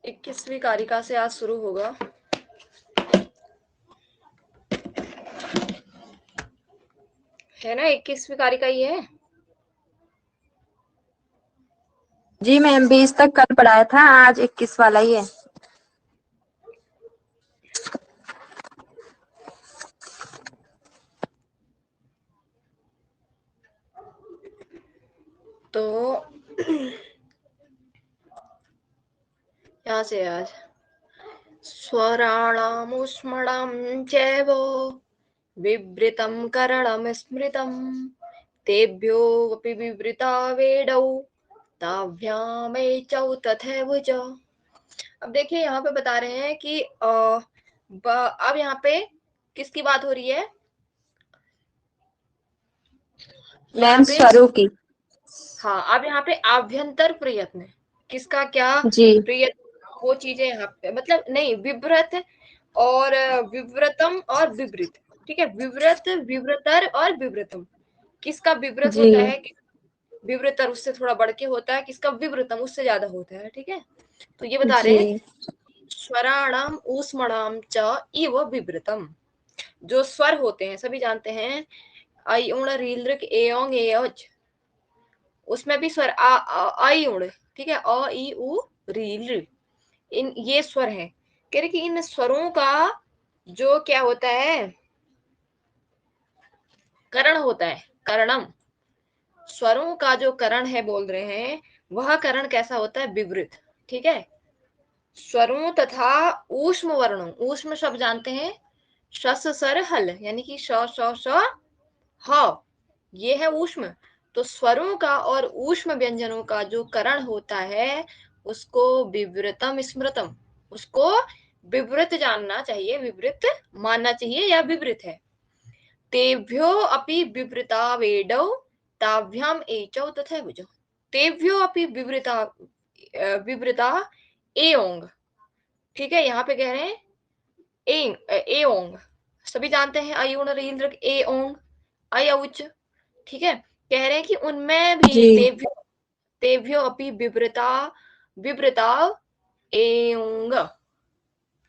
21वीं कारिका से आज शुरू होगा। है ना, 21वीं कारिका ही है। जी मैम, 20 तक कल पढ़ाया था, आज 21 वाला ही है। तो यहाँ से आज स्वराणामुष्मणां चैव विवृतं करणं स्मृतं तेभ्योऽपि विवृता वेडौ ताभ्यामेचौ तथैव च। अब देखिए यहाँ पे बता रहे हैं कि अब यहाँ पे किसकी बात हो रही है? मैम स्वरों की। हाँ, अब यहाँ पे आभ्यंतर प्रयत्न किसका क्या जी प्रयत्न, वो चीजें यहाँ पे मतलब नहीं, विव्रत और विव्रतम और विवृत। ठीक है, विव्रत, विव्रतर और विव्रतम। किसका विव्रत जी होता है, विव्रतर उससे थोड़ा बढ़ के होता है, किसका विव्रतम उससे ज्यादा होता है। ठीक है, तो ये बता रहे हैं जी स्वराणाम ऊष्मणाम च इव विव्रतम। जो स्वर होते हैं सभी जानते हैं, आई उण रील ऋक एओंग एओज, उसमें भी स्वर आई उड़। ठीक है, अ ई उ री ऋ, इन ये स्वर हैं। कह रहे कि इन स्वरों का जो क्या होता है, करण होता है, करणम। स्वरों का जो करण है बोल रहे हैं, वह करण कैसा होता है, विवृत। ठीक है, स्वरों तथा ऊष्म वर्णों, ऊष्म शब्द जानते हैं, शस सर हल यानी कि श श श ह, ये है ऊष्म। तो स्वरों का और ऊष्म व्यंजनों का जो करण होता है उसको विवृतम स्मृतम, उसको विवृत जानना चाहिए, विवृत मानना चाहिए, या विवृत है। तेभ्यो अपि विवृता वेडौ ताभ्याम एचौ तथा भुजौ। तेभ्यो अपि विवृता विवृता एओंग। ठीक है, यहाँ पे कह रहे हैं एंग एओंग, सभी जानते हैं अयुण रींद्र एओंग अयउच। ठीक है, कह रहे हैं कि उनमें भी जी तेभ्यो तेभ्यो अपि विवृता विवृता एओंग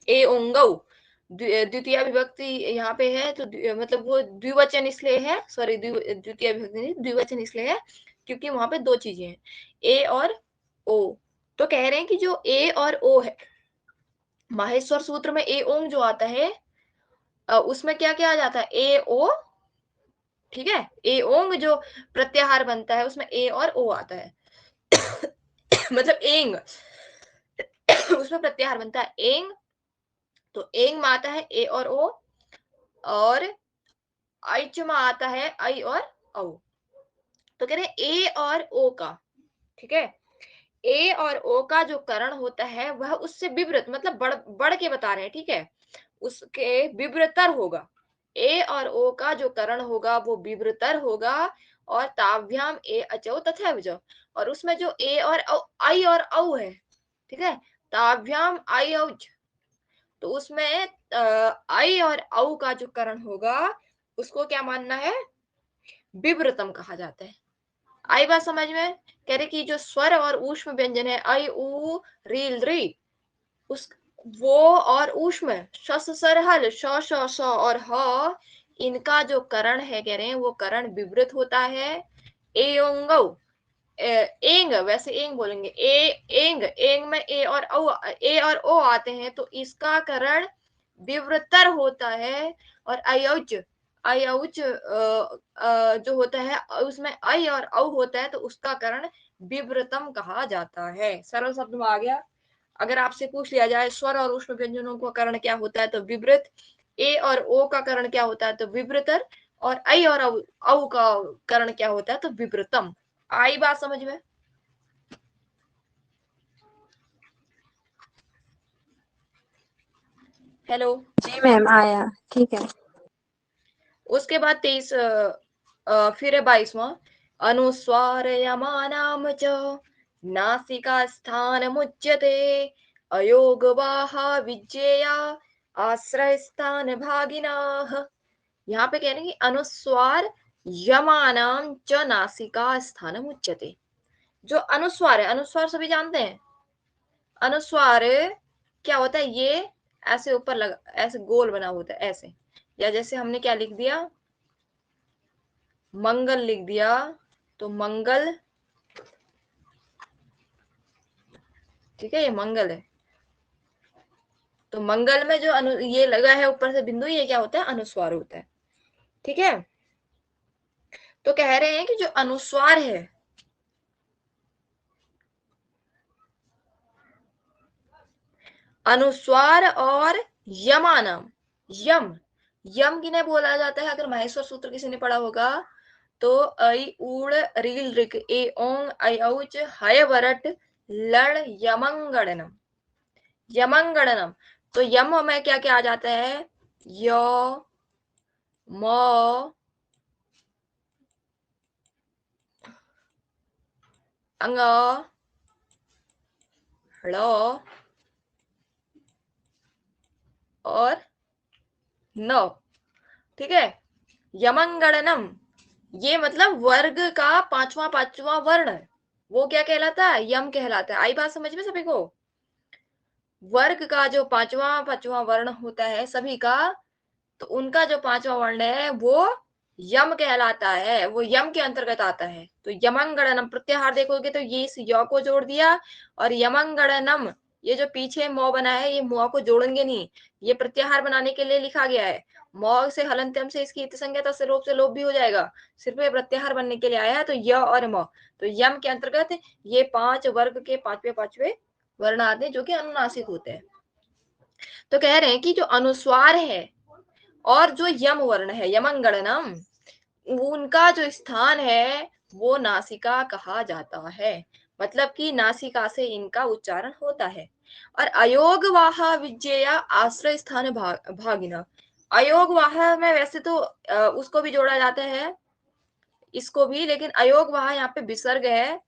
एओंगौ। द्वितीय विभक्ति यहाँ पे है तो मतलब वो द्विवचन इसलिए है, सॉरी द्वितीय विभक्ति नहीं, द्विवचन इसलिए है क्योंकि वहां पे दो चीजें हैं, ए और ओ। तो कह रहे हैं कि जो ए और ओ है, माहेश्वर सूत्र में ए ओंग जो आता है, उसमें क्या क्या आ जाता है, ए ओ। ठीक है, ए ओंग जो प्रत्याहार बनता है उसमें ए और ओ आता है मतलब एंग उसमें प्रत्याहार बनता है एंग। तो एंग में आता है ए और ओ, और ऐच में आता है आई और औ। तो कह रहे हैं ए और ओ का, ठीक है, ए और ओ का जो करण होता है वह उससे विवृत मतलब बढ़ के बता रहे हैं। ठीक है, उसके विवृतर होगा, ए और ओ का जो करण होगा वो विवृतर होगा। और ताभ्याम ए अचौ तथा विजौ, और उसमें जो ए और आई और औ है, ठीक है, ताभ्याम आई औज, तो उसमें आई और औ का जो करण होगा उसको क्या मानना है, विवृतम कहा जाता है। आई बात समझ में? कह रहे कि जो स्वर और ऊष्म व्यंजन है आई उ रील री, उस वो और ऊष्म शस सरहल श श श और ह, इनका जो करण है कह रहे हैं वो करण विवृत होता है। एंगौ एंग, वैसे एंग बोलेंगे, ए एंग, एंग में ए और ओ आते हैं तो इसका करण विवृतर होता है। और अयौच अयौच जो होता है उसमें आई और औ होता है तो उसका करण विवृतम कहा जाता है। सरल शब्द में आ गया। अगर आपसे पूछ लिया जाए स्वर और ऊष्म व्यंजनों का करण क्या होता है तो विवृत, ए और ओ का करण क्या होता है तो विवृतर, और आई और औ का करण क्या होता है तो विवृतम। आई बात समझ में? हेलो। जी मैम आया, ठीक है। उसके बाद 23 फिर है 22वां, अनुस्वार यमानाम च नासिका स्थान मुच्यते अयोगवाहा विज्ञेया आश्रय स्थान भागिनाः। यहाँ पे कह रहे हैं कि अनुस्वार यमानाम च नासिका स्थानम उच्यते। जो अनुस्वार है, अनुस्वार सभी जानते हैं, अनुस्वार क्या होता है, ये ऐसे ऊपर लगा, ऐसे गोल बना होता है ऐसे, या जैसे हमने क्या लिख दिया, मंगल लिख दिया, तो मंगल, ठीक है, ये मंगल है, तो मंगल में जो ये लगा है ऊपर से बिंदु, ये क्या होता है, अनुस्वार होता है। ठीक है, तो कह रहे हैं कि जो अनुस्वार है, अनुस्वार और यमानम, यम, यम किन्हें बोला जाता है, अगर माहेश्वर सूत्र किसी ने पढ़ा होगा तो ऐ उड़ रील ऋक ए ओंग ऐ औच हय वरट लड़ यमंगणनम, यमंगणनम, तो यम में क्या क्या आ जाता है, य, म, अंग, ड़ और न। ठीक है, यमंगणनम, ये मतलब वर्ग का पांचवा पांचवा वर्ण है, वो क्या कहलाता है, यम कहलाता है। आई बात समझ में सभी को? वर्ग का जो पांचवा पांचवा वर्ण होता है सभी का, तो उनका जो पांचवा वर्ण है वो यम कहलाता है, वो यम के अंतर्गत आता है। तो यमंगणनम, प्रत्याहार देखोगे तो ये इस य को जोड़ दिया, और यमंगणनम, ये जो पीछे मौ बना है, ये मौ को जोड़ेंगे नहीं, ये प्रत्याहार बनाने के लिए लिखा गया है। मौ से हलंत्यम से इसकी इतसंज्ञा से लोप भी हो जाएगा, सिर्फ ये प्रत्याहार बनने के लिए आया है। तो य और म, तो यम के अंतर्गत ये पांच वर्ग के पांचवे पांचवे वर्ण आते हैं जो कि अनुनासिक होते हैं। तो कह रहे हैं कि जो अनुस्वार है और जो यम वर्ण है, यमंगणनम, उनका जो स्थान है वो नासिका कहा जाता है, मतलब कि नासिका से इनका उच्चारण होता है। और अयोगवाह विज्ञेया आश्रय स्थान भागिना, अयोगवाह में वैसे तो उसको भी जोड़ा जाता है, इसको भी, लेकिन अयोगवाह यहाँ पे विसर्ग है,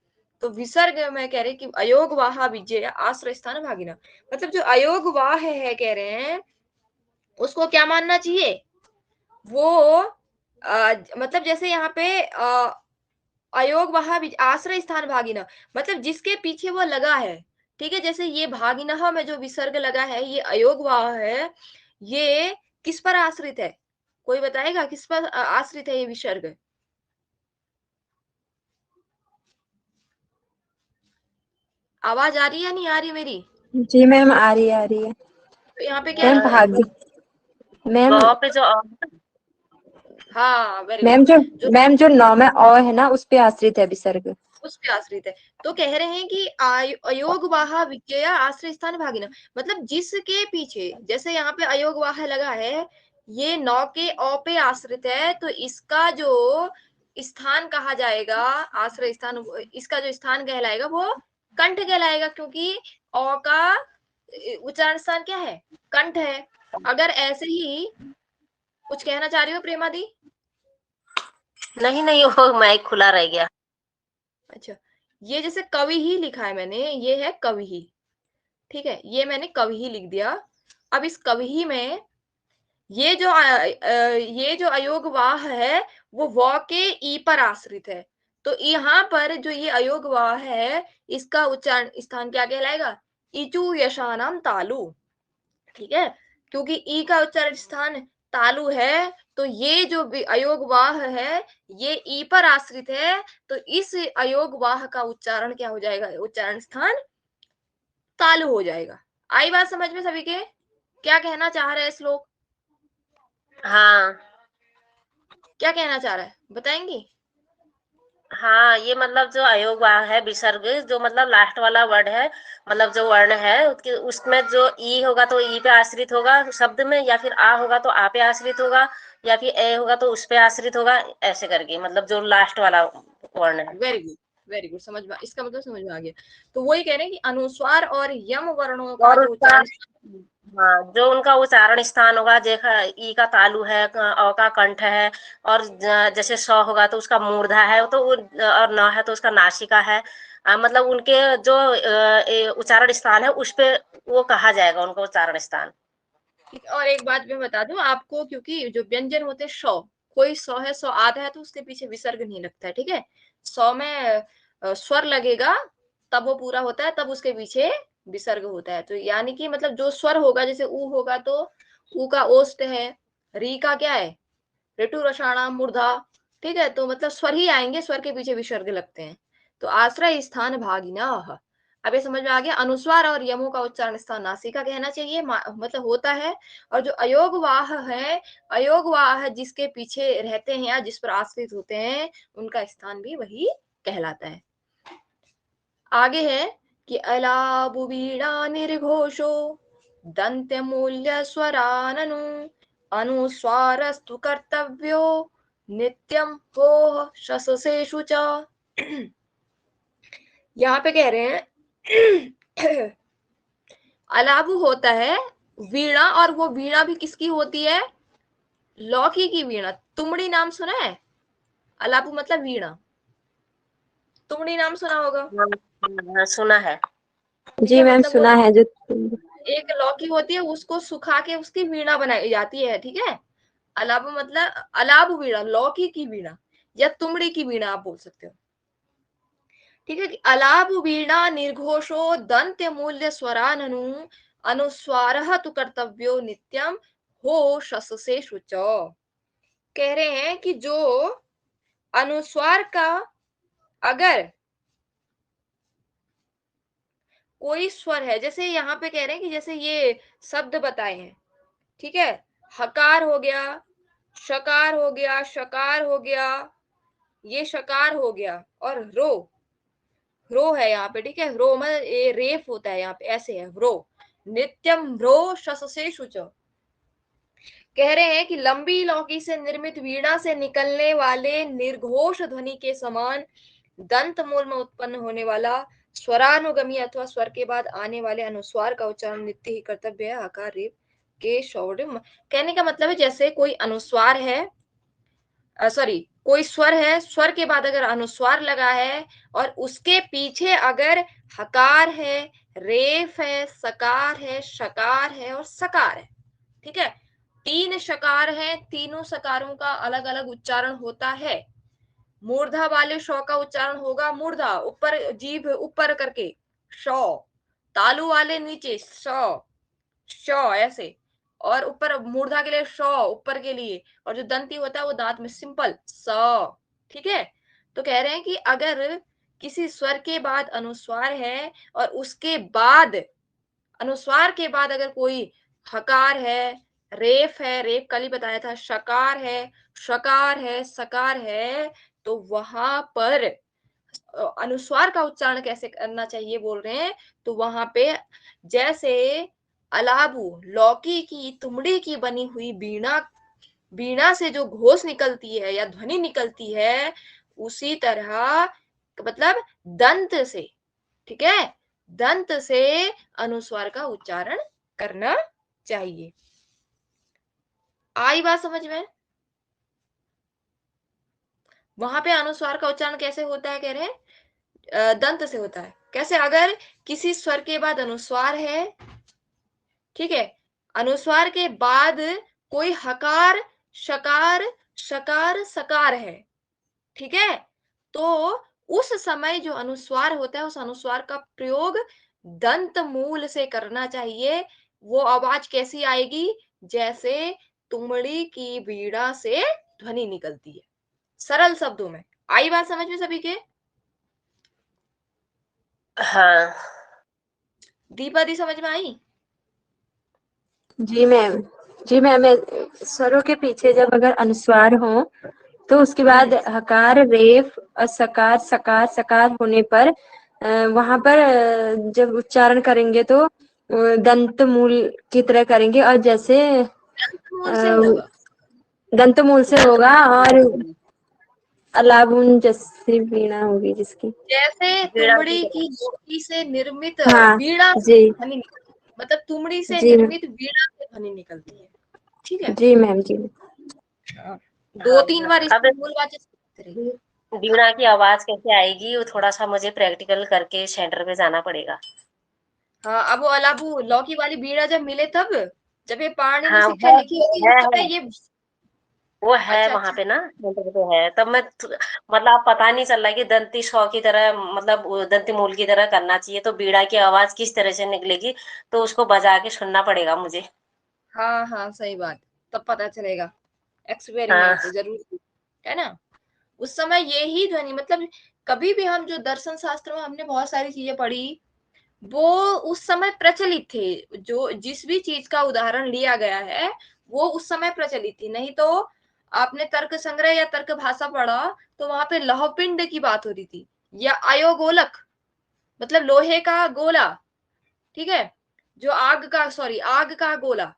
तो विसर्ग में कह रहे कि अयोगवाह विज्ञेया आश्रय स्थान भागिना, मतलब जो अयोगवाह है कह रहे हैं उसको क्या मानना चाहिए, वो मतलब जैसे यहाँ पे अयोग वहा आश्रय स्थान भागिना, मतलब जिसके पीछे वो लगा है। ठीक है, जैसे ये भागिनः में जो विसर्ग लगा है, ये अयोग वाह है, ये किस पर आश्रित है, कोई बताएगा किस पर आश्रित है ये विसर्ग? आवाज आ रही है या नहीं आ रही मेरी? जी मैम, आ रही है, आ रही है। तो यहाँ पे क्या मैम लिखा है? भाग्य, मैम, गौ पे जो हाँ, वेरी गुड। मैम जो जो मैम जो नौ में अ है ना, उस पे आश्रित है विसर्ग। उस पे आश्रित है, तो कह रहे हैं कि अयोग वाह विज्ञया आश्रय स्थान भागिना, मतलब जिसके पीछे, जैसे यहाँ पे अयोग वाह लगा है, ये नौ के अ पे आश्रित है, तो इसका जो स्थान कहा जाएगा, आश्रय स्थान, इसका जो स्थान कहलाएगा वो कंठ कहलाएगा, क्योंकि अ का उच्चारण स्थान क्या है, कंठ है। अगर ऐसे ही कुछ कहना चाह रही हो प्रेमा दी? नहीं नहीं, वो माइक खुला रह गया। अच्छा, ये जैसे कवि ही लिखा है मैंने, ये है कवि ही, ठीक है, ये मैंने कवि ही लिख दिया। अब इस कवि ही में ये जो अयोग वाह है वो व के ई पर आश्रित है, तो यहाँ पर जो ये अयोग वाह है इसका उच्चारण स्थान क्या कहलाएगा, इचु यशानाम तालु। ठीक है, क्योंकि ई का उच्चारण स्थान तालु है, तो ये जो अयोग वाह है ये ई पर आश्रित है, तो इस अयोग वाह का उच्चारण क्या हो जाएगा, उच्चारण स्थान तालु हो जाएगा। आई बात समझ में सभी के? क्या कहना चाह रहे हैं श्लोक? हाँ क्या कहना चाह रहा है बताएंगी? हाँ, ये मतलब जो अयोग वाह है विसर्ग, जो मतलब लास्ट वाला वर्ड है, मतलब जो वर्ण है उसके, उसमें जो ई होगा तो ई पे आश्रित होगा शब्द में, या फिर आ होगा तो आ पे आश्रित होगा, या फिर ए होगा तो उस पे आश्रित होगा, ऐसे करके मतलब जो लास्ट वाला वर्ण है। वेरी गुड, वेरी गुड, समझ में, इसका मतलब समझ में आ गया। तो वही कह रहे हैं कि अनुस्वार और यम वर्णों का और जो उसका, उच्चारण, हाँ, जो उनका उच्चारण स्थान होगा, देखा ई का तालु है, अ का कंठ है, और जैसे स होगा तो उसका मूर्धा है, तो और न है तो उसका नासिका है। मतलब उनके जो उच्चारण स्थान है उस पे वो कहा जाएगा उनका उच्चारण स्थान। और एक बात मैं बता दूं आपको, क्योंकि जो व्यंजन होते हैं सौ, कोई सौ है, सौ आधा है, तो उसके पीछे विसर्ग नहीं लगता है। ठीक है, सौ में स्वर लगेगा तब वो पूरा होता है, तब उसके पीछे विसर्ग होता है। तो यानी कि मतलब जो स्वर होगा, जैसे ऊ होगा तो ऊ का ओष्ठ है, री का क्या है, ऋतु रसाणाम मूर्धा, ठीक है, तो मतलब स्वर ही आएंगे, स्वर के पीछे विसर्ग लगते हैं। तो आश्रय स्थान भागिना, अब ये समझ में आ गया। अनुस्वार और यमों का उच्चारण स्थान नासिका कहना चाहिए, मतलब होता है। और जो अयोगवाह है, अयोगवाह जिसके पीछे रहते हैं या जिस पर आश्रित होते हैं, उनका स्थान भी वही कहलाता है। आगे है कि अलाबु वीणा निर्घोषो दंत्य मूल्य स्वराननु अनुस्वारस्तु कर्तव्यो नित्यम हो शससेषु च। यहाँ पे कह रहे हैं अलाबु होता है वीणा, और वो वीणा भी किसकी होती है, लौकी की वीणा। तुमड़ी नाम सुना है, अलाबु मतलब वीणा, तुमड़ी नाम सुना होगा। हाँ, सुना है। ठीक जी है, मैम मतलब वो सुना है जो। एक लौकी होती है, उसको सुखा के उसकी वीणा बनाई जाती है। ठीक है, अलाबु मतलब अलाबु वीणा, लौकी की वीणा या तुमड़ी की वीणा आप बोल सकते हो। ठीक है, अलाबु वीणा निर्घोषो दंत्य मूल्य स्वराननु अनुस्वारः तु कर्तव्यो नित्यम हो शससे शुच। कह रहे हैं कि जो अनुस्वार का अगर कोई स्वर है, जैसे यहाँ पे कह रहे हैं कि जैसे ये शब्द बताए हैं, ठीक है, हकार हो गया, शकार हो गया, शकार हो गया, ये शकार हो गया, और रो है यहाँ पे। ठीक है, रो मतलब ये रेफ होता है यहाँ पे, ऐसे है रो, नित्यम रो शससे शुच। कह रहे हैं कि लंबी लौकी से निर्मित वीणा से निकलने वाले निर्घोष ध्वनि के समान दंत मूल में उत्पन्न होने वाला स्वरानुगमी अथवा स्वर के बाद आने वाले अनुस्वार का उच्चारण नित्य ही कर्तव्य है। आकार रेप के शौर्य। कहने का मतलब है जैसे कोई अनुस्वार है, सॉरी कोई स्वर है, स्वर के बाद अगर अनुस्वार लगा है और उसके पीछे अगर हकार है, रेफ है, सकार है, शकार है और सकार है, ठीक है, तीन शकार है, तीनों सकारों का अलग अलग उच्चारण होता है। मूर्धा वाले शौ का उच्चारण होगा मूर्धा, ऊपर जीभ ऊपर करके शौ, तालु वाले नीचे शौ, शौ ऐसे, और ऊपर मूर्धा के लिए शौ ऊपर के लिए, और जो दंती होता है वो दांत में सिंपल स। ठीक है, तो कह रहे हैं कि अगर किसी स्वर के बाद अनुस्वार है और उसके बाद अनुस्वार के बाद अगर कोई हकार है, रेफ कल ही बताया था, शकार है, शकार है, सकार है, तो वहां पर अनुस्वार का उच्चारण कैसे करना चाहिए बोल रहे हैं। तो वहां पे जैसे अलाबू लौकी की तुमड़ी की बनी हुई वीणा, वीणा से जो घोष निकलती है या ध्वनि निकलती है, उसी तरह मतलब दंत से, ठीक है, दंत से अनुस्वार का उच्चारण करना चाहिए। आई बात समझ में? वहां पे अनुस्वार का उच्चारण कैसे होता है, कह रहे हैं दंत से होता है। कैसे, अगर किसी स्वर के बाद अनुस्वार है, ठीक है, अनुस्वार के बाद कोई हकार, शकार, शकार, सकार है, ठीक है, तो उस समय जो अनुस्वार होता है, उस अनुस्वार का प्रयोग दंत मूल से करना चाहिए। वो आवाज कैसी आएगी, जैसे तुमड़ी की वीणा से ध्वनि निकलती है। सरल शब्दों में आई बात समझ में सभी के? हाँ दीपा दी समझ में आई? जी मैम। जी मैम, स्वरों के पीछे जब अगर अनुस्वार हो तो उसके बाद हकार, रेफ और सकार, सकार, सकार होने पर वहां पर जब उच्चारण करेंगे तो दंत मूल की तरह करेंगे, और जैसे मूल से होगा, दंत मूल से दंत होगा, और अलाबुन जैसी वीणा होगी जिसकी। जैसे वीणा की तुमड़ी तरह। की लौकी से निर्मित हाँ वीणा से जी। ध्वनि निकलती है, मतलब तुमड़ी से जी निर्मित वीणा से ध्वनि निकलती है। ठीक है, जी मैम जी। हाँ, हाँ 2-3 बार अब इसकी मूलवाची करेंगे। वीणा की आवाज कैसे आएगी, वो थोड़ा सा मुझे प्रैक्टिकल करके सेंटर पे जाना पड़ेगा। हाँ, अब वो अलाबू लौकी वाली वीणा जब मिले तब, जब ये पाणिनि हाँ शिक्षा लिखी होगी है उस समय है ये वो है अच्छा वहां अच्छा। पे ना, सेंटर पे है। तब मैं मतलब पता नहीं चल रहा है कि दंती सौ की तरह, मतलब वो दंती मूल की तरह करना चाहिए, तो बीड़ा की आवाज किस तरह से निकलेगी, तो उसको बजा के सुनना पड़ेगा मुझे। हाँ हाँ सही बात, तब पता चलेगा। हाँ एक्सपेरिमेंट तो जरूर है ना। उस समय ये ही ध्वनि, मतलब कभी भी हम जो दर्शन शास्त्र में हमने बहुत सारी चीजें पढ़ी, वो उस समय प्रचलित थे। जो जिस भी चीज का उदाहरण लिया गया है वो उस समय प्रचलित थी। नहीं तो आपने तर्क संग्रह या तर्क भाषा पढ़ा तो वहां पे लौहपिंड की बात हो रही थी, या आयोगोलक मतलब लोहे का गोला, ठीक है, जो आग का गोला।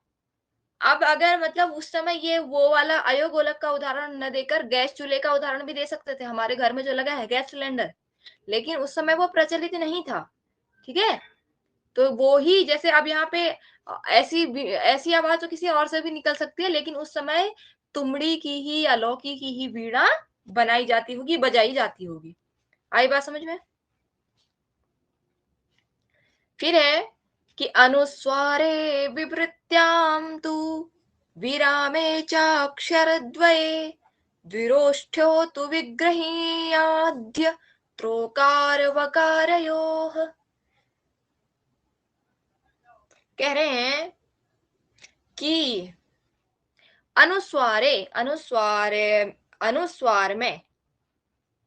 अब अगर मतलब उस समय ये वो वाला अयोगोलक का उदाहरण न देकर गैस चूल्हे का उदाहरण भी दे सकते थे, हमारे घर में जो लगा है गैस सिलेंडर, लेकिन उस समय वो प्रचलित नहीं था। ठीक है, तो वो ही जैसे अब यहाँ पे ऐसी आवाज तो किसी और से भी निकल सकती है, लेकिन उस समय तुमड़ी की ही या लौकी की ही बीड़ा बनाई जाती होगी, बजाई जाती होगी। आई बात समझ में। फिर है कि अनुस्वारे विवृत्याम तु विरामे चाक्षरद्वये द्विरोष्ठ्यो तु विग्रहीयाद्य त्रोकार वकारयोः। कह रहे हैं कि अनुस्वार में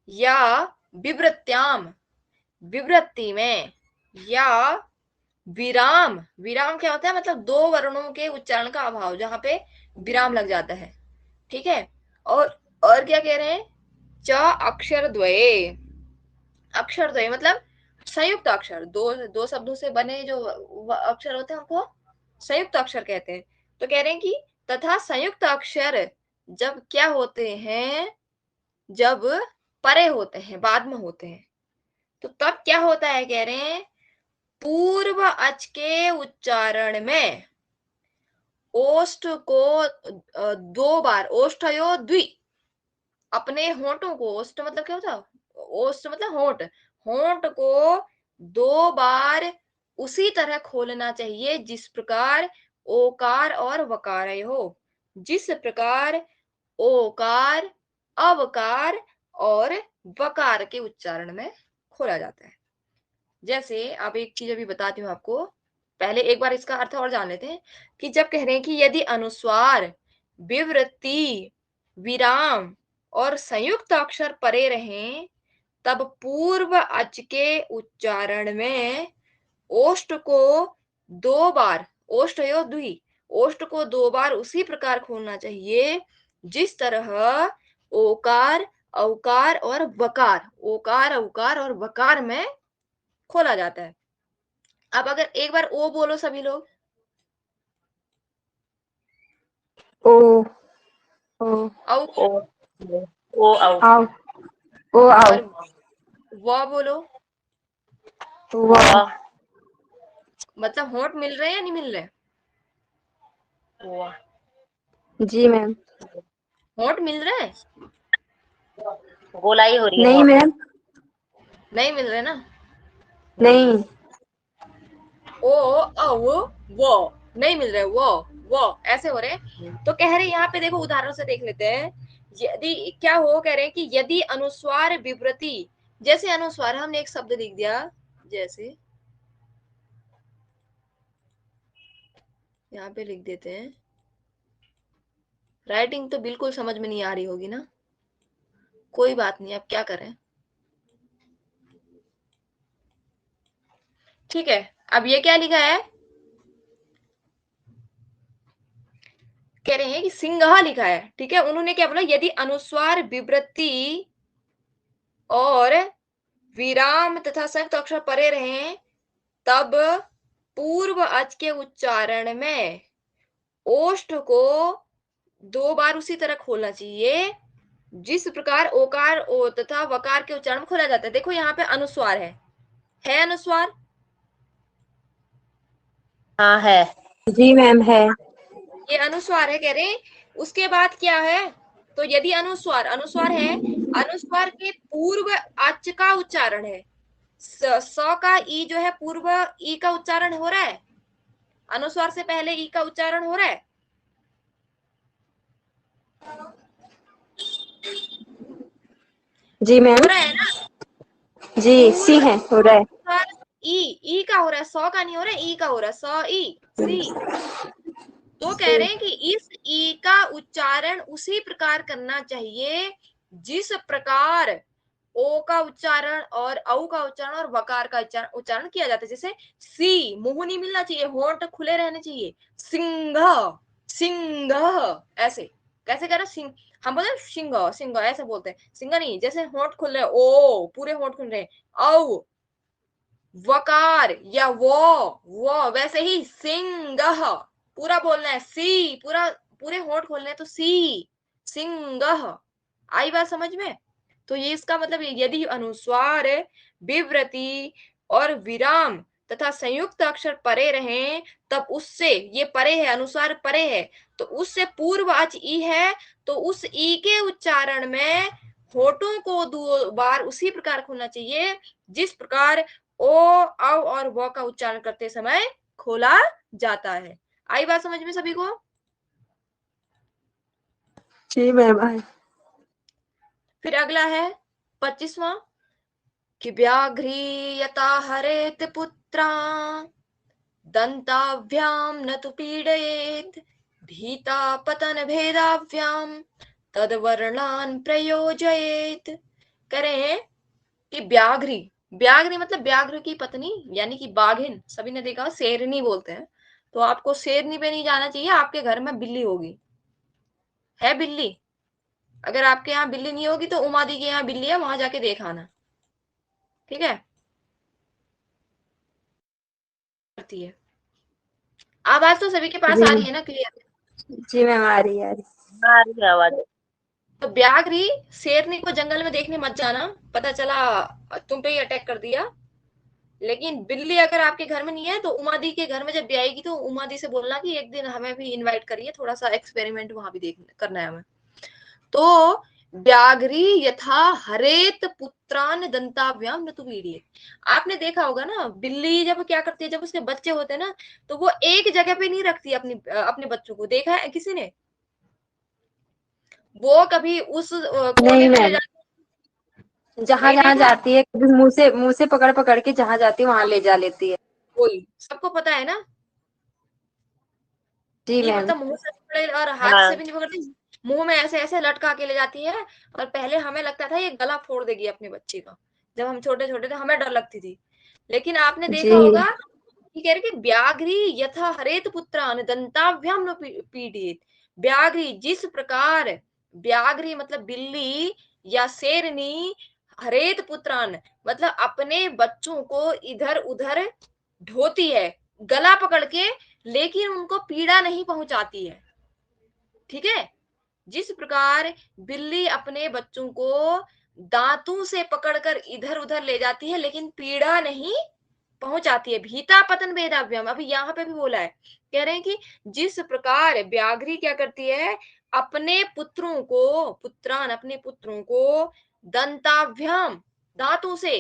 या विवृत्याम विवृत्ति में या विराम, विराम क्या होता है, मतलब दो वर्णों के उच्चारण का अभाव, जहां पे विराम लग जाता है। ठीक है, और क्या कह रहे हैं, च अक्षर द्वये, अक्षर द्वय मतलब संयुक्त अक्षर, दो दो शब्दों से बने जो अक्षर होते हैं उनको संयुक्त अक्षर कहते हैं। तो कह रहे हैं कि तथा संयुक्त अक्षर जब क्या होते हैं, जब परे होते हैं, बाद में होते हैं, तो तब क्या होता है, कह रहे हैं पूर्व अच के उच्चारण में ओष्ठ को दो बार, ओष्ठयो द्वि, अपने होंठों को, ओष्ठ मतलब क्या होता है, ओष्ठ मतलब होंठ, होंठ को दो बार उसी तरह खोलना चाहिए जिस प्रकार ओकार और वकार हो, जिस प्रकार ओकार अवकार और वकार के उच्चारण में खोला जाता है। जैसे अब एक चीज अभी बताती हूँ आपको, पहले एक बार इसका अर्थ और जान लेते हैं कि जब कह रहे हैं कि यदि अनुस्वार विवृत्ति विराम और संयुक्त अक्षर परे रहें, तब पूर्व अच के उच्चारण में ओष्ठ को दो बार, ओष्ठयो द्वि, ओष्ठ को दो बार उसी प्रकार खोलना चाहिए जिस तरह ओकार औकार और वकार, ओकार औकार और वकार में खोला जाता है। अब अगर एक बार ओ बोलो सभी लोग, ओ ओ औ ओ ओ आओ। आओ ओ आओ और व बोलो, वाह। मतलब होंठ मिल रहे हैं या नहीं मिल रहे, वाह। जी मैम। होंठ मिल रहे हैं, गोलाई हो रही है नहीं होंठ में। मैम, नहीं मिल रहे ना। नहीं। ओ औ वो नहीं मिल रहे, वो ऐसे हो रहे हैं। तो कह रहे यहाँ पे देखो उदाहरण से देख लेते हैं। यदि क्या हो, कह रहे हैं कि यदि अनुस्वार विवृति, जैसे अनुस्वार हमने एक शब्द लिख दिया, जैसे यहाँ पे लिख देते हैं, राइटिंग तो बिल्कुल समझ में नहीं आ रही होगी ना, कोई बात नहीं, अब क्या करें। ठीक है, अब ये क्या लिखा है, कह रहे हैं कि सिंघा लिखा है। ठीक है, उन्होंने क्या बोला, यदि अनुस्वार विवृत्ति और विराम तथा संयुक्त अक्षर परे रहें, तब पूर्व अच के उच्चारण में ओष्ठ को दो बार उसी तरह खोलना चाहिए जिस प्रकार ओकार ओ तथा वकार के उच्चारण में खोला जाता है। देखो यहाँ पे अनुस्वार है अनुस्वार, हाँ है। जी मैम है। ये अनुस्वार है कह रहे हैं। उसके बाद क्या है, तो यदि अनुस्वार अनुस्वार है, अनुस्वार के पूर्व अच का उच्चारण है, स का ई जो है पूर्व ई का उच्चारण हो रहा है, अनुस्वार से पहले ई का उच्चारण हो रहा है। जी मैम। हो रहा है ना? जी सी है, हो रहा है। ई का हो रहा है, सौ का नहीं हो रहा है, ई का हो रहा है, सौ ई सी। तो कह रहे हैं कि इस ई का उच्चारण उसी प्रकार करना चाहिए जिस प्रकार ओ का उच्चारण और औ का उच्चारण और वकार का उच्चारण किया जाता है। जैसे सी, मुंह नहीं मिलना चाहिए, होंठ खुले रहने चाहिए। सिंह, सिंह, ऐसे कैसे कह रहे सिंह, हम बोलते हैं सिंह, सिंह ऐसे बोलते हैं, सिंह नहीं, जैसे होंठ खुल रहे हैं, ओ पूरे होंठ खुल रहे हैं, औ वकार या वो वैसे ही सिंह पूरा बोलना है, सी पूरा पूरे होंठ खोलने हैं तो सी, सिंह। आई बात समझ में? तो ये इसका मतलब यदि अनुस्वार, विव्रती और विराम तथा संयुक्त अक्षर परे रहें, तब उससे, ये परे है, अनुस्वार परे है, तो उससे पूर्ववाच ई है, तो उस ई के उच्चारण में होठों को 2 बार उसी प्रकार खोलना चाहिए जिस प्रकार ओ, औ और व का उच्चारण करते समय खोला जाता है। आई बात समझ में सभी को? जी मैम आई। फिर अगला है 25वां, कि व्याघ्रीयता हरेत पुत्रा दंताभ्याम न तु पीड़येत भीता पतन भेदाभ्याम तदवर्णान प्रयोजयेत। कह रहे हैं कि व्याघ्री, व्याघ्री मतलब व्याघ्र की पत्नी यानी कि बाघिन, सभी ने देखा शेरनी बोलते हैं, तो आपको शेरनी पे नहीं जाना चाहिए, आपके घर में बिल्ली होगी, है बिल्ली, अगर आपके यहाँ बिल्ली नहीं होगी तो उमा दी के यहाँ बिल्ली है, वहां जाके देख आना, ठीक है? करती है। आवाज तो सभी के पास आ रही है ना क्लियर? जी मैम आ रही है, आ रही आ रही है आवाज। तो व्याघ्री शेरनी को जंगल में देखने मत जाना, पता चला तुम पे ही अटैक कर दिया। लेकिन बिल्ली अगर आपके घर में नहीं है तो उमा दी के घर में जब भी आएगी तो उमा दी से बोलना कि एक दिन हमें भी इनवाइट करिए, थोड़ा सा एक्सपेरिमेंट वहां भी देख करना है हमें। तो व्याघ्री यथा हरेत पुत्रान दंताभ्याम न तु पीड़येत। आपने देखा होगा ना, बिल्ली जब क्या करती है, जब उसके बच्चे होते हैं ना, तो वो एक जगह पे नहीं रखती अपने बच्चों को, देखा है किसी ने? वो कभी उस कोने नहीं में ले मैम, जाती, जहाँ नहीं जहाँ देखा? जाती है कभी मुंह से पकड़ पकड़ के जहाँ जाती है वहां ले जा लेती है। कोई सबको पता है ना जी कि मैम। मतलब मुंह से पकड़े और हाथ से हाँ भी नहीं पकड़ती, मुंह में ऐसे ऐसे लटका के ले जाती है। और पहले हमें लगता था ये गला फोड़ देगी अपने बच्चे का, जब हम छोटे छोटे थे हमें डर लगती थी। लेकिन आपने जी देखा होगा कि कह रहे कि व्याघ्री यथा हरेत पुत्रान दंताभ्याम न पीड़येत। व्याघ्री जिस प्रकार, व्याघ्री मतलब बिल्ली या शेरनी, हरेत पुत्रान मतलब अपने बच्चों को इधर उधर ढोती है गला पकड़ के, लेकिन उनको पीड़ा नहीं पहुंचाती है, ठीक है? जिस प्रकार बिल्ली अपने बच्चों को दांतों से पकड़कर इधर उधर ले जाती है लेकिन पीड़ा नहीं पहुंचाती है। भीता पतन भेदाभ्याम, अभी यहाँ पे भी बोला है, कह रहे हैं कि जिस प्रकार व्याघ्री क्या करती है, अपने पुत्रों को, पुत्रान अपने पुत्रों को दंताभ्याम दांतों से,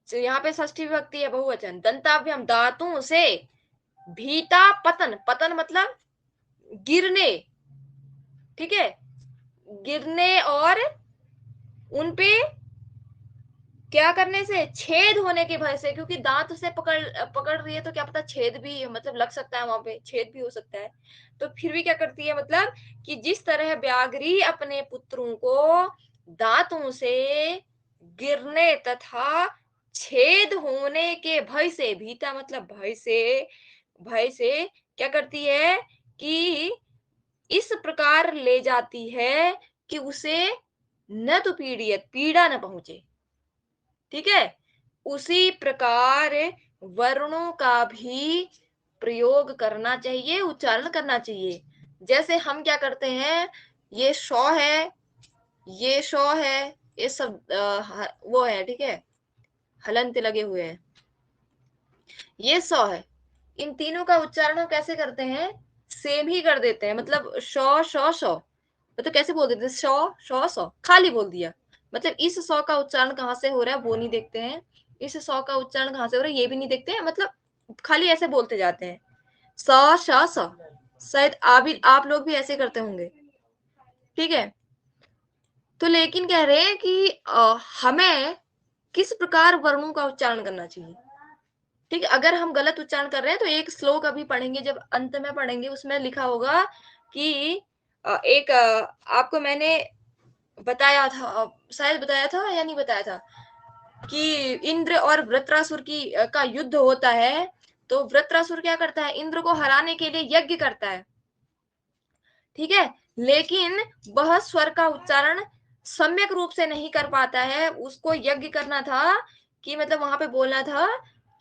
तो यहाँ पे षष्ठी विभक्ति है बहुवचन, दंताभ्याम दांतों से, भीता पतन, पतन मतलब गिरने, ठीक है, गिरने और उनपे क्या करने से, छेद होने के भय से, क्योंकि दांत से पकड़ पकड़ रही है तो क्या पता छेद भी मतलब लग सकता है, वहां पे छेद भी हो सकता है। तो फिर भी क्या करती है, मतलब कि जिस तरह व्याघ्री अपने पुत्रों को दांतों से गिरने तथा छेद होने के भय से, भीता मतलब भय से, भय से क्या करती है कि इस प्रकार ले जाती है कि उसे न तो पीड़ियत, पीड़ा न पहुंचे, ठीक है? उसी प्रकार वर्णों का भी प्रयोग करना चाहिए, उच्चारण करना चाहिए। जैसे हम क्या करते हैं, ये शौ है, ये शौ है, ये सब वो है, ठीक है, हलंत लगे हुए हैं, ये सौ है। इन तीनों का उच्चारण हम कैसे करते हैं, सेम ही कर देते हैं, मतलब शौ शौ शौ, तो कैसे बोल देते, शौ शौ सौ, खाली बोल दिया। मतलब इस सौ का उच्चारण कहाँ से हो रहा है वो नहीं देखते हैं, इस सौ का उच्चारण कहाँ से हो रहा है ये भी नहीं देखते हैं, मतलब खाली ऐसे बोलते जाते हैं, सौ शौ सौ। शायद आप लोग भी ऐसे करते होंगे, ठीक है? तो लेकिन कह रहे हैं कि हमें किस प्रकार वर्णों का उच्चारण करना चाहिए। ठीक है, अगर हम गलत उच्चारण कर रहे हैं तो एक श्लोक अभी पढ़ेंगे, जब अंत में पढ़ेंगे उसमें लिखा होगा कि एक आपको मैंने बताया था, शायद बताया था या नहीं बताया था, कि इंद्र और वृत्रासुर की का युद्ध होता है, तो वृत्रासुर क्या करता है, इंद्र को हराने के लिए यज्ञ करता है। ठीक है, लेकिन वह स्वर का उच्चारण सम्यक रूप से नहीं कर पाता है। उसको यज्ञ करना था कि मतलब वहां पे बोलना था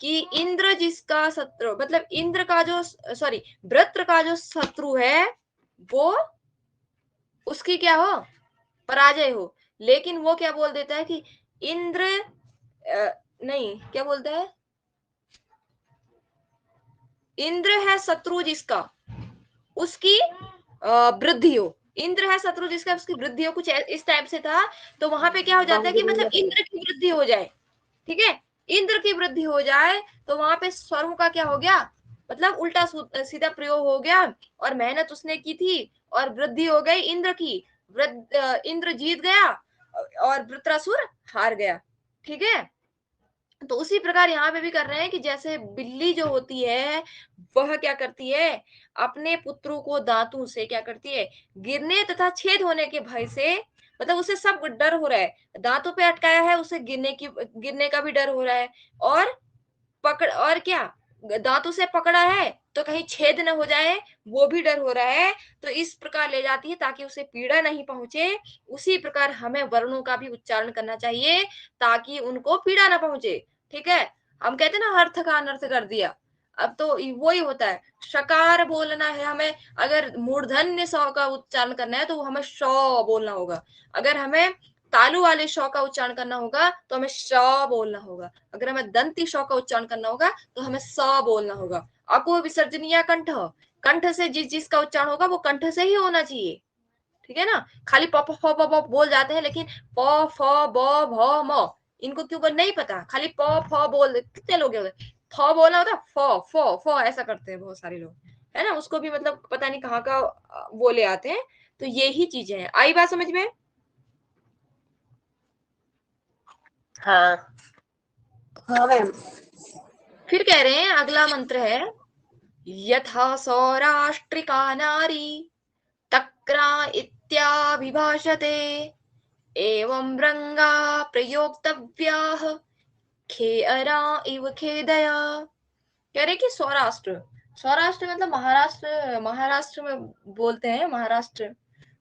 कि इंद्र जिसका शत्रु, मतलब इंद्र का जो, सॉरी, वृत्र का जो शत्रु है वो उसकी क्या हो, पराजय हो। लेकिन वो क्या बोल देता है कि इंद्र नहीं, क्या बोलता है, इंद्र है शत्रु जिसका उसकी वृद्धि हो, इंद्र है शत्रु जिसका उसकी वृद्धि हो, कुछ इस टाइप से था। तो वहां पे क्या हो जाता है कि मतलब इंद्र की वृद्धि हो जाए। ठीक है, इंद्र की वृद्धि हो जाए तो वहां पे स्वरों का क्या हो गया, मतलब उल्टा सीधा प्रयोग हो गया, और मेहनत उसने की थी और वृद्धि हो गई इंद्र की, इंद्र जीत गया और वृत्रासुर हार गया। ठीक है, तो उसी प्रकार यहाँ पे भी कर रहे हैं कि जैसे बिल्ली जो होती है वह क्या करती है, अपने पुत्रों को दांतों से क्या करती है, गिरने तथा छेद होने के भय से, मतलब उसे सब डर हो रहा है, दांतों पे अटकाया है, उसे गिरने का भी डर हो रहा है, और पकड़, और क्या, दांतों से पकड़ा है तो कहीं छेद न हो जाए, वो भी डर हो रहा है। तो इस प्रकार ले जाती है ताकि उसे पीड़ा नहीं पहुंचे। उसी प्रकार हमें वर्णों का भी उच्चारण करना चाहिए ताकि उनको पीड़ा ना पहुंचे। ठीक है, हम कहते हैं ना अर्थ का अनर्थ कर दिया, अब तो वो ही होता है। शकार बोलना है हमें, अगर मूर्धन्य स का उच्चारण करना है तो हमें श बोलना होगा। अगर हमें तालु वाले श का उच्चारण करना होगा तो हमें श बोलना होगा। अगर हमें दंती श का उच्चारण करना होगा तो हमें स बोलना होगा। अको विसर्जनीय कंठ, कंठ से जिसका उच्चारण होगा वो कंठ से ही होना चाहिए। ठीक है ना, खाली प फ प प बोल जाते हैं, लेकिन प फ ब भ म इनको क्यों बोल नहीं पता, खाली प फ बोल, कितने लोग होते, फ बोलना होता, फ ऐसा करते हैं बहुत सारे लोग, है ना, उसको भी मतलब पता नहीं कहाँ का बोले आते हैं। तो यही चीजें हैं, आई बात समझ में। हाँ। हाँ मैम। फिर कह रहे हैं अगला मंत्र है, यथा सौराष्ट्रिका नारी तक्रा इत्याभिभाषते एवं रंगा प्रयोक्तव्याः खेअरा इव खेदया। कह रहे कि सौराष्ट्र, सौराष्ट्र मतलब महाराष्ट्र, महाराष्ट्र में बोलते हैं, महाराष्ट्र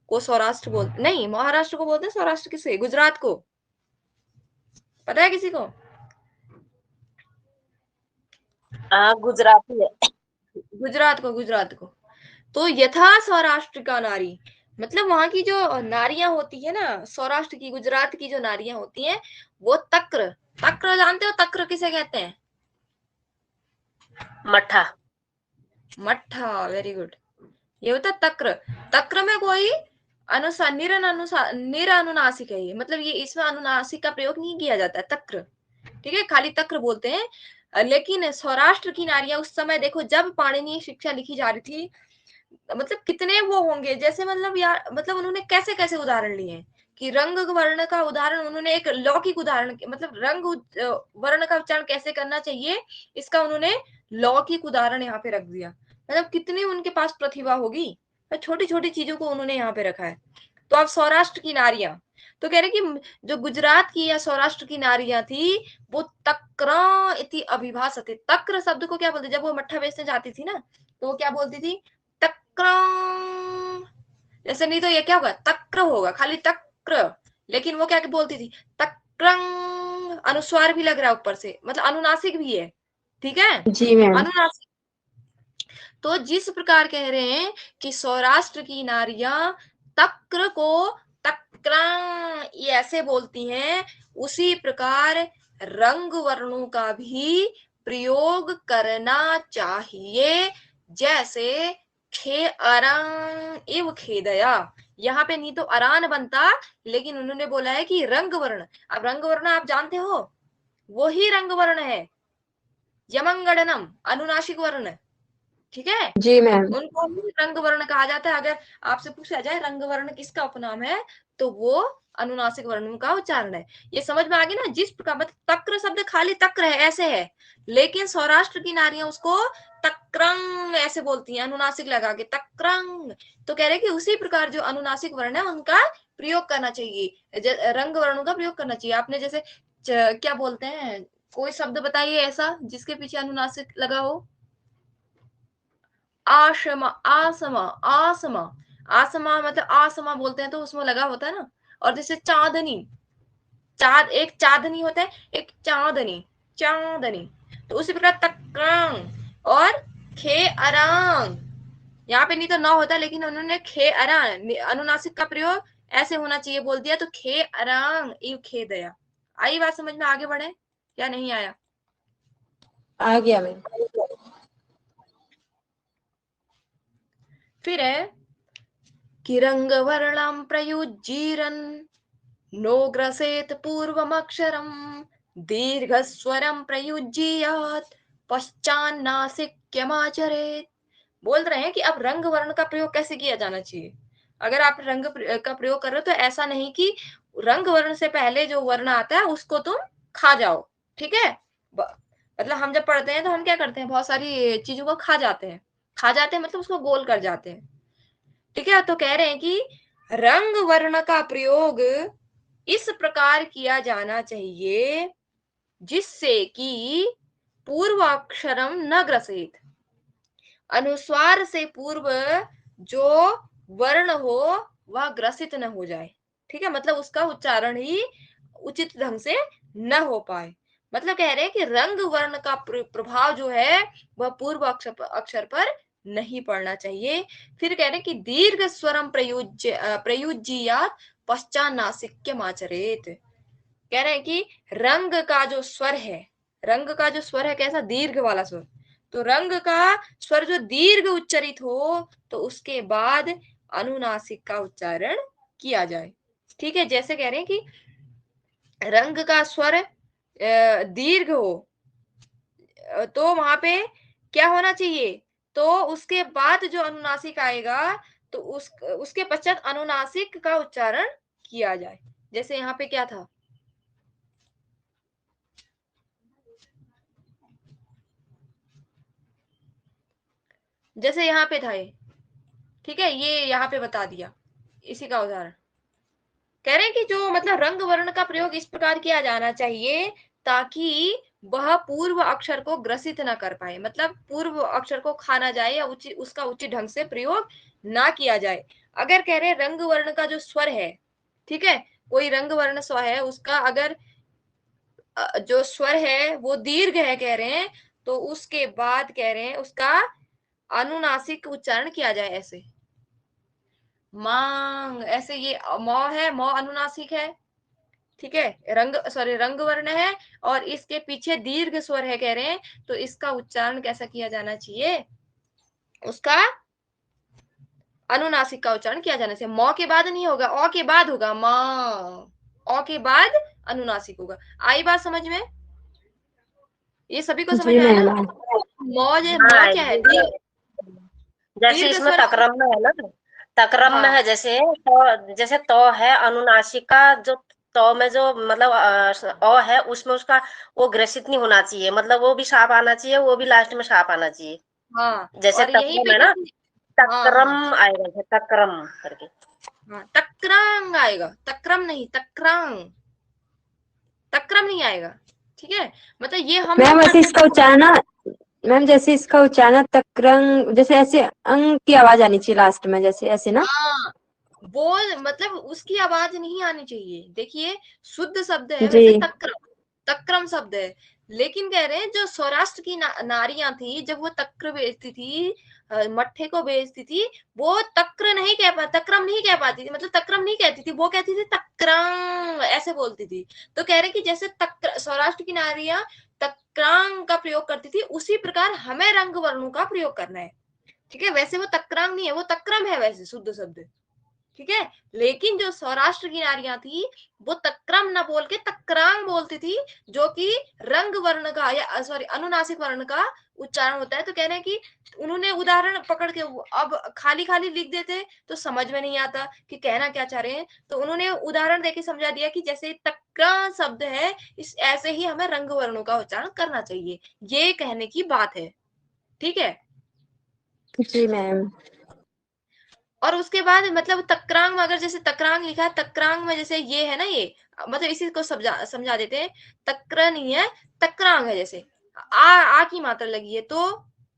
को सौराष्ट्र बोलते नहीं, महाराष्ट्र को बोलते हैं सौराष्ट्र, किसे, गुजरात को, पता है किसी को? गुजराती है। गुजरात को, गुजरात को। तो यथा सौराष्ट्र का नारी, मतलब वहां की जो नारियां होती है ना, सौराष्ट्र की, गुजरात की जो नारियां होती हैं वो तक्र, तक्र जानते हो, तक्र किसे कहते हैं? मठा। मट्ठा, वेरी गुड। ये होता है तक्र। तक्र में कोई अनुसार निरानुनासिक है ये, मतलब ये इसमें अनुनासिक का प्रयोग नहीं किया जाता है, तक्र। ठीक है, खाली तक्र बोलते हैं। लेकिन सौराष्ट्र की नारियां उस समय देखो जब पाणिनीय शिक्षा लिखी जा रही थी, मतलब कितने वो होंगे, जैसे मतलब यार, मतलब उन्होंने कैसे कैसे उदाहरण लिए हैं कि रंग वर्ण का उदाहरण, उन्होंने एक लौकिक उदाहरण, मतलब रंग वर्ण का उच्चारण कैसे करना चाहिए इसका उन्होंने लौकिक उदाहरण यहाँ पे रख दिया। मतलब कितनी उनके पास प्रतिभा होगी, छोटी छोटी चीजों को उन्होंने यहाँ पे रखा है। तो अब सौराष्ट्र की नारियां, तो कह रहे कि जो गुजरात की या सौराष्ट्र की नारियां थी वो तक्र इति अभिभाषते, तक्र शब्द को क्या बोलते, जब वो मट्ठा बेचने जाती थी ना तो वो क्या बोलती थी, तक्र, जैसे नहीं तो ये क्या होगा, तक्र होगा, खाली तक्र। लेकिन वो क्या बोलती थी, तक्रंग, अनुस्वार भी लग रहा है ऊपर से, मतलब अनुनासिक भी है। ठीक है, जी मैम। अनुनासिक। तो जिस प्रकार कह रहे हैं कि सौराष्ट्र की नारियां तक्र को तक्रंग ये ऐसे बोलती हैं, उसी प्रकार रंग वर्णों का भी प्रयोग करना चाहिए। जैसे खे अरंग इव खेदया, यहाँ पे नहीं तो अरान बनता, लेकिन उन्होंने बोला है कि रंग वर्ण। अब रंग वर्ण आप जानते हो, वही रंग वर्ण है, यमंगड़नम अनुनासिक वर्ण, ठीक है, जी मैम। उनको ही रंग वर्ण कहा जाता है। अगर आपसे पूछा जाए रंग वर्ण किसका उपनाम है, तो वो अनुनासिक वर्णों का उच्चारण है। ये समझ में आ गई ना, जिस प्रकार मतलब तक्र शब्द खाली तक्र है ऐसे है, लेकिन सौराष्ट्र की नारियां उसको तक्रंग ऐसे बोलती हैं, अनुनासिक लगा के तक्रंग। तो कह रहे कि उसी प्रकार जो अनुनासिक वर्ण है उनका प्रयोग करना चाहिए, रंग वर्णों का प्रयोग करना चाहिए। आपने जैसे क्या बोलते हैं, कोई शब्द बताइए ऐसा जिसके पीछे अनुनासिक लगा हो। आशमा, आसमा, आसमा, आसमा मतलब आसमा बोलते हैं तो उसमें लगा होता है ना। और जैसे चांदनी, एक चांदनी होता है, एक चांदनी, चांदनी। तो उसी प्रकार तक्रंग और खे अरांग, यहाँ पे नहीं तो न होता, लेकिन उन्होंने खे अरांग अनुनासिक का प्रयोग ऐसे होना चाहिए बोल दिया, तो खे अरांग यू खे दया। आई बात समझ में, आगे बढ़े या नहीं आया? आ गया मैम। फिर है कि रंग वर्णम प्रयुज्जीरन नो ग्रसेत पूर्वमक्षरम दीर्घस्वरम प्रयुज्यीयात पश्चान्नासिक्यमाचरेत। बोल रहे हैं कि अब रंग वर्ण का प्रयोग कैसे किया जाना चाहिए। अगर आप रंग का प्रयोग कर रहे हो तो ऐसा नहीं कि रंग वर्ण से पहले जो वर्ण आता है उसको तुम खा जाओ, ठीक है। मतलब हम जब पढ़ते हैं तो हम क्या करते हैं, बहुत सारी चीजों को खा जाते हैं, खा जाते हैं मतलब उसको गोल कर जाते हैं, ठीक है। तो कह रहे हैं कि रंग वर्ण का प्रयोग इस प्रकार किया जाना चाहिए जिससे कि पूर्वाक्षरम न ग्रसित, अनुस्वार से पूर्व जो वर्ण हो वह ग्रसित न हो जाए, ठीक है। मतलब उसका उच्चारण ही उचित ढंग से न हो पाए। मतलब कह रहे हैं कि रंग वर्ण का प्रभाव जो है वह पूर्व अक्षर पर नहीं पड़ना चाहिए। फिर कह रहे हैं कि दीर्घ स्वरम प्रयुज्यात पश्चात नासिक्यम आचरेत। कह रहे हैं कि रंग का जो स्वर है, रंग का जो स्वर है कैसा, दीर्घ वाला स्वर। तो रंग का स्वर जो दीर्घ उच्चरित हो तो उसके बाद अनुनासिक का उच्चारण किया जाए, ठीक है। जैसे कह रहे हैं कि रंग का स्वर दीर्घ हो तो वहां पे क्या होना चाहिए, तो उसके बाद जो अनुनासिक आएगा तो उसके पश्चात अनुनासिक का उच्चारण किया जाए। जैसे यहाँ पे क्या था, जैसे यहाँ पे था ये, ठीक है, ये यहाँ पे बता दिया इसी का उदाहरण। कह रहे हैं कि जो मतलब रंग वर्ण का प्रयोग इस प्रकार किया जाना चाहिए ताकि वह पूर्व अक्षर को ग्रसित ना कर पाए, मतलब पूर्व अक्षर को खा ना जाए या उसका उचित ढंग से प्रयोग ना किया जाए। अगर कह रहे हैं रंग वर्ण का जो स्वर है, ठीक है, कोई रंग वर्ण स्वर है उसका अगर जो स्वर है वो दीर्घ है कह रहे हैं, तो उसके बाद कह रहे हैं उसका अनुनासिक उच्चारण किया जाए ऐसे मांग, ऐसे ये मौ है, मौ अनुनासिक है, ठीक है, रंग वर्ण है और इसके पीछे दीर्घ स्वर है कह रहे हैं, तो इसका उच्चारण कैसा किया जाना चाहिए, उसका अनुनासिक का उच्चारण किया जाना चाहिए। मौ के बाद नहीं होगा, औ के बाद होगा, मां, औ के बाद अनुनासिक होगा। आई बात समझ में, ये सभी को समझ जी में आया ना। मैम। हाँ मौ क्या है, ये जैसे दीर्घ इसमें स्वर। तक्रम में है ना, तक्रम में हाँ है जैसे तो है अनुनासिक का जो तो में जो मतलब अ है उसमें उसका वो ग्रसित नहीं होना चाहिए, मतलब वो भी साफ आना चाहिए, वो भी लास्ट में साफ आना चाहिए। हाँ, जैसे और यहीं तक्रम पे है ना, किसी, हाँ तक्रम हाँ आएगा जैसे तक्रम करके। हाँ, तक्रंग आएगा, तक्रम नहीं, तक्रंग, तक्रम नहीं आएगा, ठीक है। मतलब ये हम मैम लोग वैसे पढ़ते इसका हैं। उच्चारण, मैम जैसे इसका उच्चारण तक्रंग, जैसे ऐसे अंग की आवाज आनी चाहिए लास्ट में, जैसे ऐसे ना। हाँ, बोल मतलब उसकी आवाज नहीं आनी चाहिए। देखिए शुद्ध शब्द है जी। वैसे तक्रम, तक्रम शब्द है, लेकिन कह रहे हैं जो सौराष्ट्र की नारियां थी जब वो तक्र बेचती थी, मट्ठे को बेचती थी, वो तक्र नहीं कह पा, तक्रम नहीं कह पाती थी, मतलब तक्रम नहीं कहती थी, वो कहती थी तक्रंग ऐसे बोलती थी। तो कह रहे कि जैसे तक्र सौराष्ट्र की नारियां तक्रांग का प्रयोग करती थी, उसी प्रकार हमें रंग वर्णों का प्रयोग करना है, ठीक है। वैसे वो तक्रांग नहीं है, वो तक्रम है वैसे शुद्ध शब्द, ठीक ठीक है। लेकिन जो सौराष्ट्र की नारियां थी वो तक्रम ना बोल के तक्रांग बोलती थी, जो कि रंग वर्ण का या सॉरी अनुनासिक वर्ण का उच्चारण होता है। तो कह रहे हैं कि उन्होंने उदाहरण पकड़ के अब खाली खाली लिख देते तो समझ में नहीं आता कि कहना क्या चाह रहे हैं, तो उन्होंने उदाहरण देके समझा दिया कि जैसे तक्रा शब्द है इस ऐसे ही हमें रंग वर्णों का उच्चारण करना चाहिए, ये कहने की बात है। ठीक है। जी मैम। और उसके बाद मतलब तक्रांग में अगर जैसे तक्रांग लिखा है, तक्रांग में जैसे ये है ना, ये मतलब इसी को समझा देते हैं। तक्र नहीं है, तक्रांग है। जैसे आ की मात्रा लगी है तो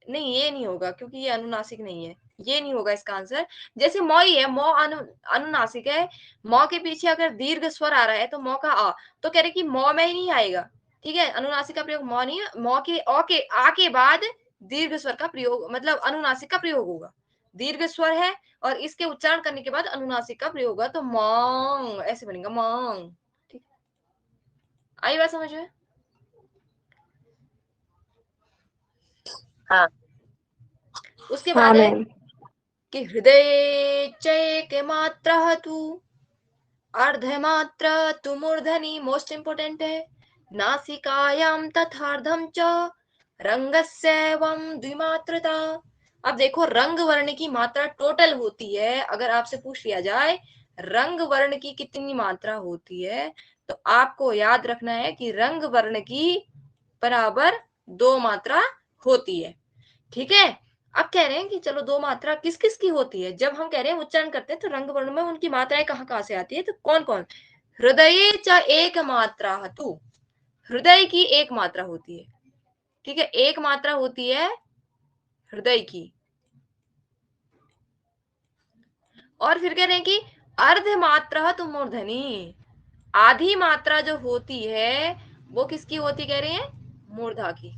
नहीं, ये नहीं होगा क्योंकि ये अनुनासिक नहीं है, ये नहीं होगा इसका आंसर। जैसे मौई है, मौ अनुनासिक है, मौ के पीछे अगर दीर्घ स्वर आ रहा है तो मौ का आ, तो कह रहे कि मौ में ही नहीं आएगा। ठीक है, अनुनासिक का प्रयोग मौ नहीं है, मौ के औ के आ के बाद दीर्घ स्वर का प्रयोग मतलब अनुनासिक का प्रयोग होगा। दीर्घ स्वर है और इसके उच्चारण करने के बाद अनुनासिक का प्रयोग होगा, तो मांग ऐसे बनेगा, मांग। ठीक, आई बात समझ में? हाँ उसके हाँ बाद है मैम। कि हृदय चैक मात्रा तू, अर्धमात्रा तु मूर्धनि, मोस्ट इंपोर्टेंट है। नासिकायाम तथार्धम च रंगस्यैवं द्विमात्रता। अब देखो रंग वर्ण की मात्रा टोटल होती है, अगर आपसे पूछ लिया जाए रंग वर्ण की कितनी मात्रा होती है, तो आपको याद रखना है कि रंग वर्ण की बराबर 2 मात्रा होती है। ठीक है। अब कह रहे हैं कि चलो 2 मात्रा किस किस की होती है, जब हम कह रहे हैं उच्चारण करते हैं तो रंग वर्ण में उनकी मात्राएं कहाँ कहाँ से आती है, तो कौन कौन। हृदय च एक मात्रा तू, हृदय की एक मात्रा होती है। ठीक है, एक मात्रा होती है हृदय की। और फिर कह रहे हैं कि अर्ध मात्रा तो मूर्धनी, आधी मात्रा जो होती है वो किसकी होती कह रहे हैं, मूर्धा की।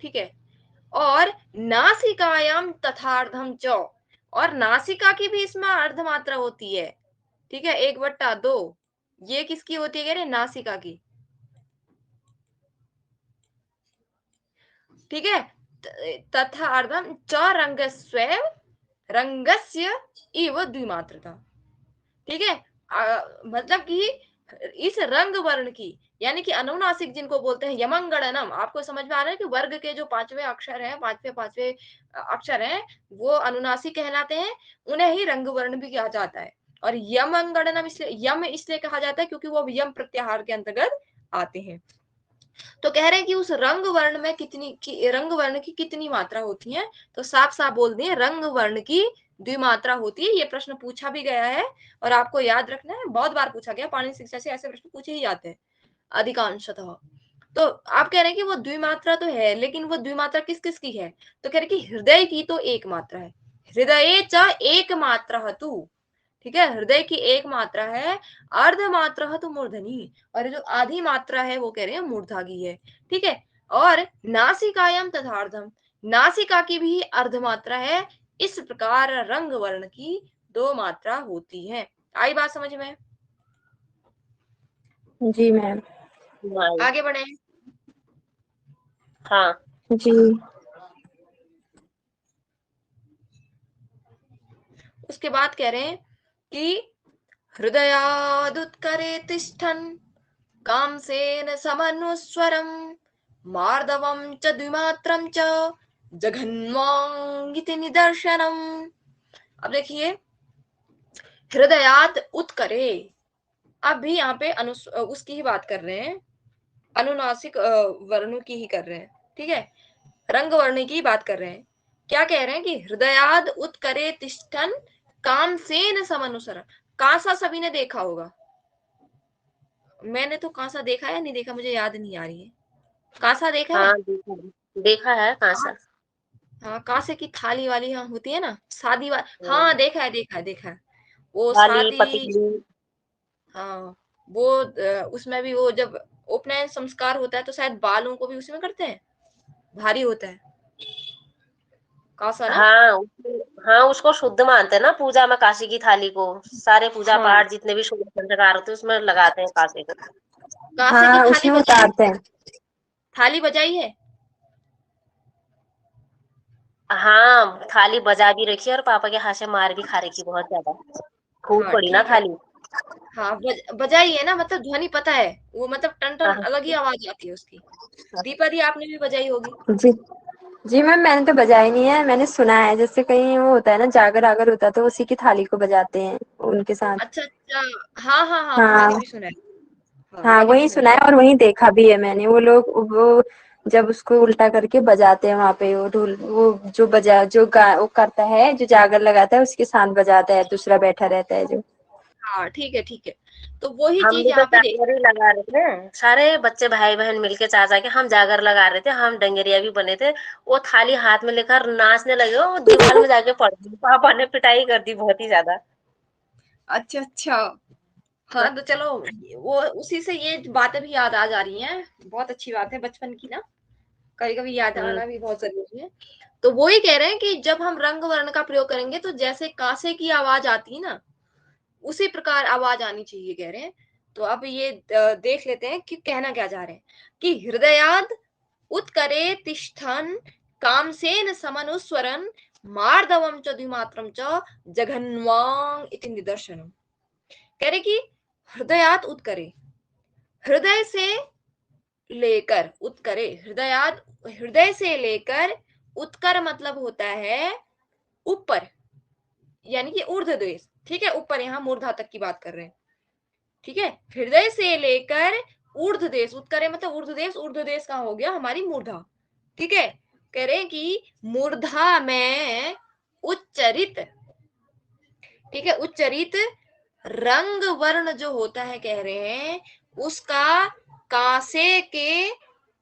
ठीक है। और नासिकायाम तथार्धम च, और नासिका की भी इसमें अर्ध मात्रा होती है। ठीक है, 1/2, ये किसकी होती है कह रहे हैं, नासिका की। ठीक है। तथार्धम च रंगस्व, रंगस्य इव द्विमात्रता। ठीक है। मतलब कि इस रंग वर्ण की, यानी कि अनुनासिक जिनको बोलते हैं यमंगणनम, आपको समझ में आ रहा है कि वर्ग के जो 5वें अक्षर हैं, पांचवें अक्षर हैं, वो अनुनासिक कहलाते हैं, उन्हें ही रंग वर्ण भी कहा जाता है। और यमंगणनम इसलिए यम इसलिए कहा जाता है क्योंकि वो यम प्रत्याहार के अंतर्गत आते हैं। तो कह रहे हैं कि उस रंग वर्ण में रंग वर्ण की कितनी मात्रा होती है, तो साफ साफ बोल दिए रंग वर्ण की द्विमात्रा होती है। ये प्रश्न पूछा भी गया है और आपको याद रखना है, बहुत बार पूछा गया, पानी शिक्षा से ऐसे प्रश्न पूछे ही जाते हैं अधिकांशतः। तो आप कह रहे हैं कि वो द्विमात्रा तो है, लेकिन वो द्विमात्रा किस किस की है, तो कह रहे कि हृदय की तो एक मात्रा है, हृदय च एक मात्रा तू। ठीक है, हृदय की एक मात्रा है, अर्ध मात्रा तो मूर्धनी, और जो आधी मात्रा है वो कह रहे हैं मूर्धा की है। ठीक है। और नासिकायाम तथार्धम, नासिका की भी अर्ध मात्रा है। इस प्रकार रंग वर्ण की 2 मात्रा होती है। आई बात समझ में? जी मैम। आगे बढ़े। हाँ जी। उसके बाद कह रहे हैं कि हृदयादुत्करे तिष्ठन् कांसेन समनुस्वरम मार्दवम च द्विमात्रम च जघन्वांगिति निदर्शनम। अब देखिए, हृदयात उत्करे, अब भी यहाँ पे उसकी ही बात कर रहे हैं, अनुनासिक वर्णों की ही कर रहे हैं। ठीक है, रंग वर्ण की बात कर रहे हैं। क्या कह रहे हैं कि हृदयाद उत्करे तिष्ठन कामसेन समनुसरण। कांसा सभी ने देखा होगा, मैंने तो कांसा देखा है नहीं देखा मुझे याद नहीं आ रही है। कांसा देखा है? हाँ देखा है कहाँ सा। हाँ, कांसे की थाली वाली हाँ होती है ना, शादी वाली, हाँ देखा है देखा है देखा है। वो थाली शादी, पतीली। हाँ वो उसमें भी वो जब उपनयन संस्कार होता है तो शायद बालों को भी उसमें करते हैं, भारी होता है कांसा ना। हाँ हाँ उसको शुद्ध मानते हैं ना पूजा में, काशी की थाली को सारे पूजा हाँ, पाठ जितने भी शुभ संस्कार होते हैं उसमें लगाते हैं कासे को। कांसे की हाँ थाली उसमें बजाई, उतारते हैं। थाली बजाई है। हाँ, थाली बजा भी रखी है और पापा के हाथ से मार भी खा रखी बहुत ज्यादा, फूट हाँ पड़ी ना ठीक है। थाली। हाँ बजाई है ना, मतलब ध्वनि पता है, वो मतलब टन टन हाँ, अलग ही आवाज आती है उसकी। दीपा दी आपने भी बजाई होगी। जी जी मैम, मैंने तो बजाई नहीं है, मैंने सुना है, जैसे कहीं वो होता है ना जागर आगर होता है तो उसी की थाली को बजाते हैं उनके साथ। अच्छा अच्छा, हाँ हाँ हाँ, मैंने हाँ भी सुना है। हाँ हाँ, मैंने भी वही सुना सुना है है। और वही देखा भी है मैंने। वो लोग वो जब उसको उल्टा करके बजाते हैं वहां पे, वो ढोल, वो जो बजा जो गा वो करता है, जो जागर लगाता है उसके साथ बजाता है, दूसरा बैठा रहता है जो। हाँ ठीक है ठीक है। तो वही हम चीज भी तो यहाँ पे देख। जागर ही लगा रहे थे, सारे बच्चे भाई बहन मिलके चाचा के हम जागर लगा रहे थे, हम डंगरिया भी बने थे। वो थाली हाथ में लेकर नाचने लगे, वो दीवार में जाके पड़ गई, पापा ने पिटाई कर दी बहुत ही ज्यादा। अच्छा अच्छा। हाँ तो चलो, वो उसी से ये बातें भी याद आ जा रही हैं। बहुत अच्छी बात है बचपन की ना, कभी कभी याद हम्म। आना भी बहुत जरूरी है। तो वो ही कह रहे हैं कि जब हम रंग वर्ण का प्रयोग करेंगे तो जैसे कासे की आवाज आती है ना, उसी प्रकार आवाज आनी चाहिए कह रहे हैं। तो अब ये देख लेते हैं कि कहना क्या चाह रहे हैं। कि हृदयाद उत्करे तिष्ठन् कामसेन समनुस्वरन् मार्दवम च द्विमात्रम च जघन्वांग इति निदर्शनम। कह रहे कि हृदयात उत्करे, हृदय से लेकर उत्करे, हृदयात, हृदय से लेकर, उत्कर मतलब होता है ऊपर, यानी कि ऊर्ध्व देश, ठीक है, ऊपर यहाँ मूर्धा तक की बात कर रहे हैं, ठीक है। हृदय से लेकर ऊर्ध्व देश, उत्करे मतलब ऊर्ध्व देश का हो गया हमारी मूर्धा, ठीक है। कह रहे हैं कि मूर्धा में उच्चरित, ठीक है, उच्चरित रंग वर्ण जो होता है कह रहे हैं उसका कांसे के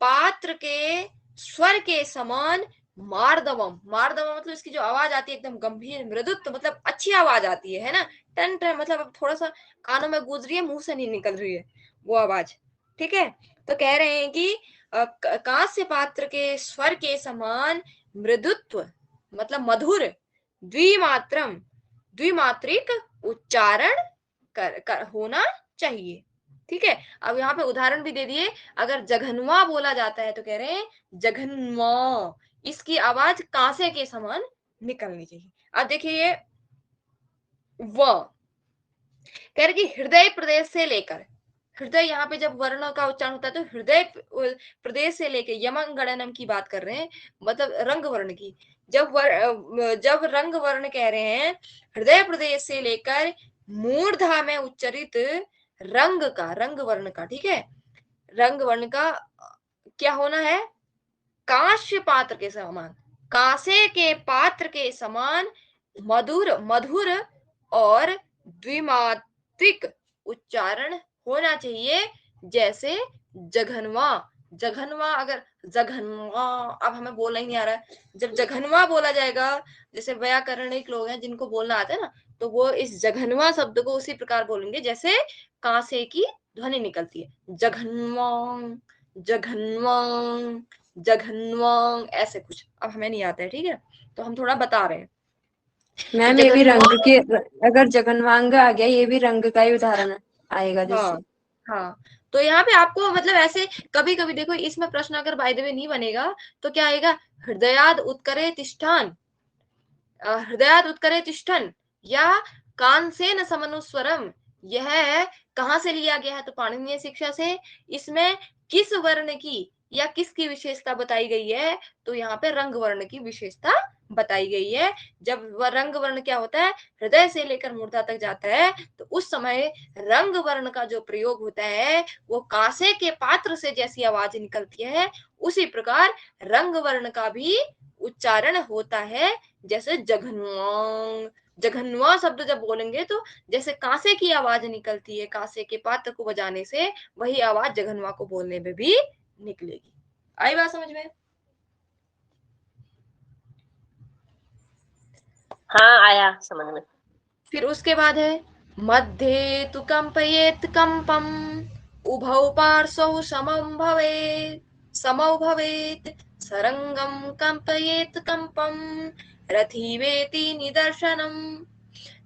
पात्र के स्वर के समान मार्दवम, मार्दवम मतलब इसकी जो आवाज आती है एकदम गंभीर मृदुत्व, मतलब अच्छी आवाज आती है ना, टन टन, मतलब अब थोड़ा सा कानों में गूंज रही है, मुंह से नहीं निकल रही है वो आवाज, ठीक है। तो कह रहे हैं कि कांस्य पात्र के स्वर के समान मृदुत्व मतलब मधुर, द्विमात्रम, द्विमात्रिक उच्चारण होना चाहिए, ठीक है। अब यहाँ पे उदाहरण भी दे दिए। अगर जघन्वा बोला जाता है तो कह रहे हैं जघन्वा, इसकी आवाज कांसे के समान निकलनी चाहिए। अब देखिए ये व, कह रहे कि हृदय प्रदेश से लेकर, हृदय यहाँ पे जब वर्ण का उच्चारण होता है तो हृदय प्रदेश से लेकर यमंगणनम की बात कर रहे हैं, मतलब रंग वर्ण की। जब रंग वर्ण कह रहे हैं हृदय प्रदेश से लेकर मूर्धा में उच्चरित रंग का, रंग वर्ण का, ठीक है, रंग वर्ण का क्या होना है, कांस्य पात्र के समान, कांसे के पात्र के समान मधुर, मधुर और द्विमात्रिक उच्चारण होना चाहिए, जैसे जघनवा, जघनवा, अगर जघनवा, अब हमें बोलना ही नहीं आ रहा है, जब जघनवा बोला जाएगा, जैसे व्याकरणिक लोग हैं जिनको बोलना आता है ना, तो वो इस जघनवा शब्द को उसी प्रकार बोलेंगे जैसे कांसे की ध्वनि निकलती है, जघनवा, जघनवा, जघन्वांग, ऐसे कुछ। अब हमें नहीं आता है, ठीक है, तो हम थोड़ा बता रहे हैं कि मैम ये भी रंग जघन्वांग। के, अगर जगन्वांग आ गया ये भी रंग का ही उदाहरण आएगा हाँ जैसे। हाँ। तो यहाँ पे आपको मतलब ऐसे कभी कभी देखो, इसमें प्रश्न अगर बाय द वे नहीं बनेगा तो क्या आएगा, हृदयाद उत्करे तिष्ठान, हृदयाद उत्करे तिष्ठन, या कांसेन समनुस्वरम, यह कहाँ से लिया गया है, तो पाणिनीय शिक्षा से। इसमें किस वर्ण की या किसकी विशेषता बताई गई है, तो यहाँ पे रंग वर्ण की विशेषता बताई गई है। जब रंग वर्ण क्या होता है, हृदय से लेकर मूर्धा तक जाता है, तो उस समय रंग वर्ण का जो प्रयोग होता है वो कांसे के पात्र से जैसी आवाज निकलती है, उसी प्रकार रंग वर्ण का भी उच्चारण होता है, जैसे जघन्वांग। जघन्वा शब्द जब बोलेंगे तो जैसे कांसे की आवाज निकलती है कांसे के पात्र को बजाने से, वही आवाज जघन्वा को बोलने में भी निकलेगी। आई बात समझ में? हाँ, आया समझ में। फिर उसके बाद है मध्ये तु कंपयेत कंपम, उभौ पार्श्वौ समं भवेत्, समौ भवेत्, सरंगम कंपयेत कंपम रथीवेति निदर्शनम।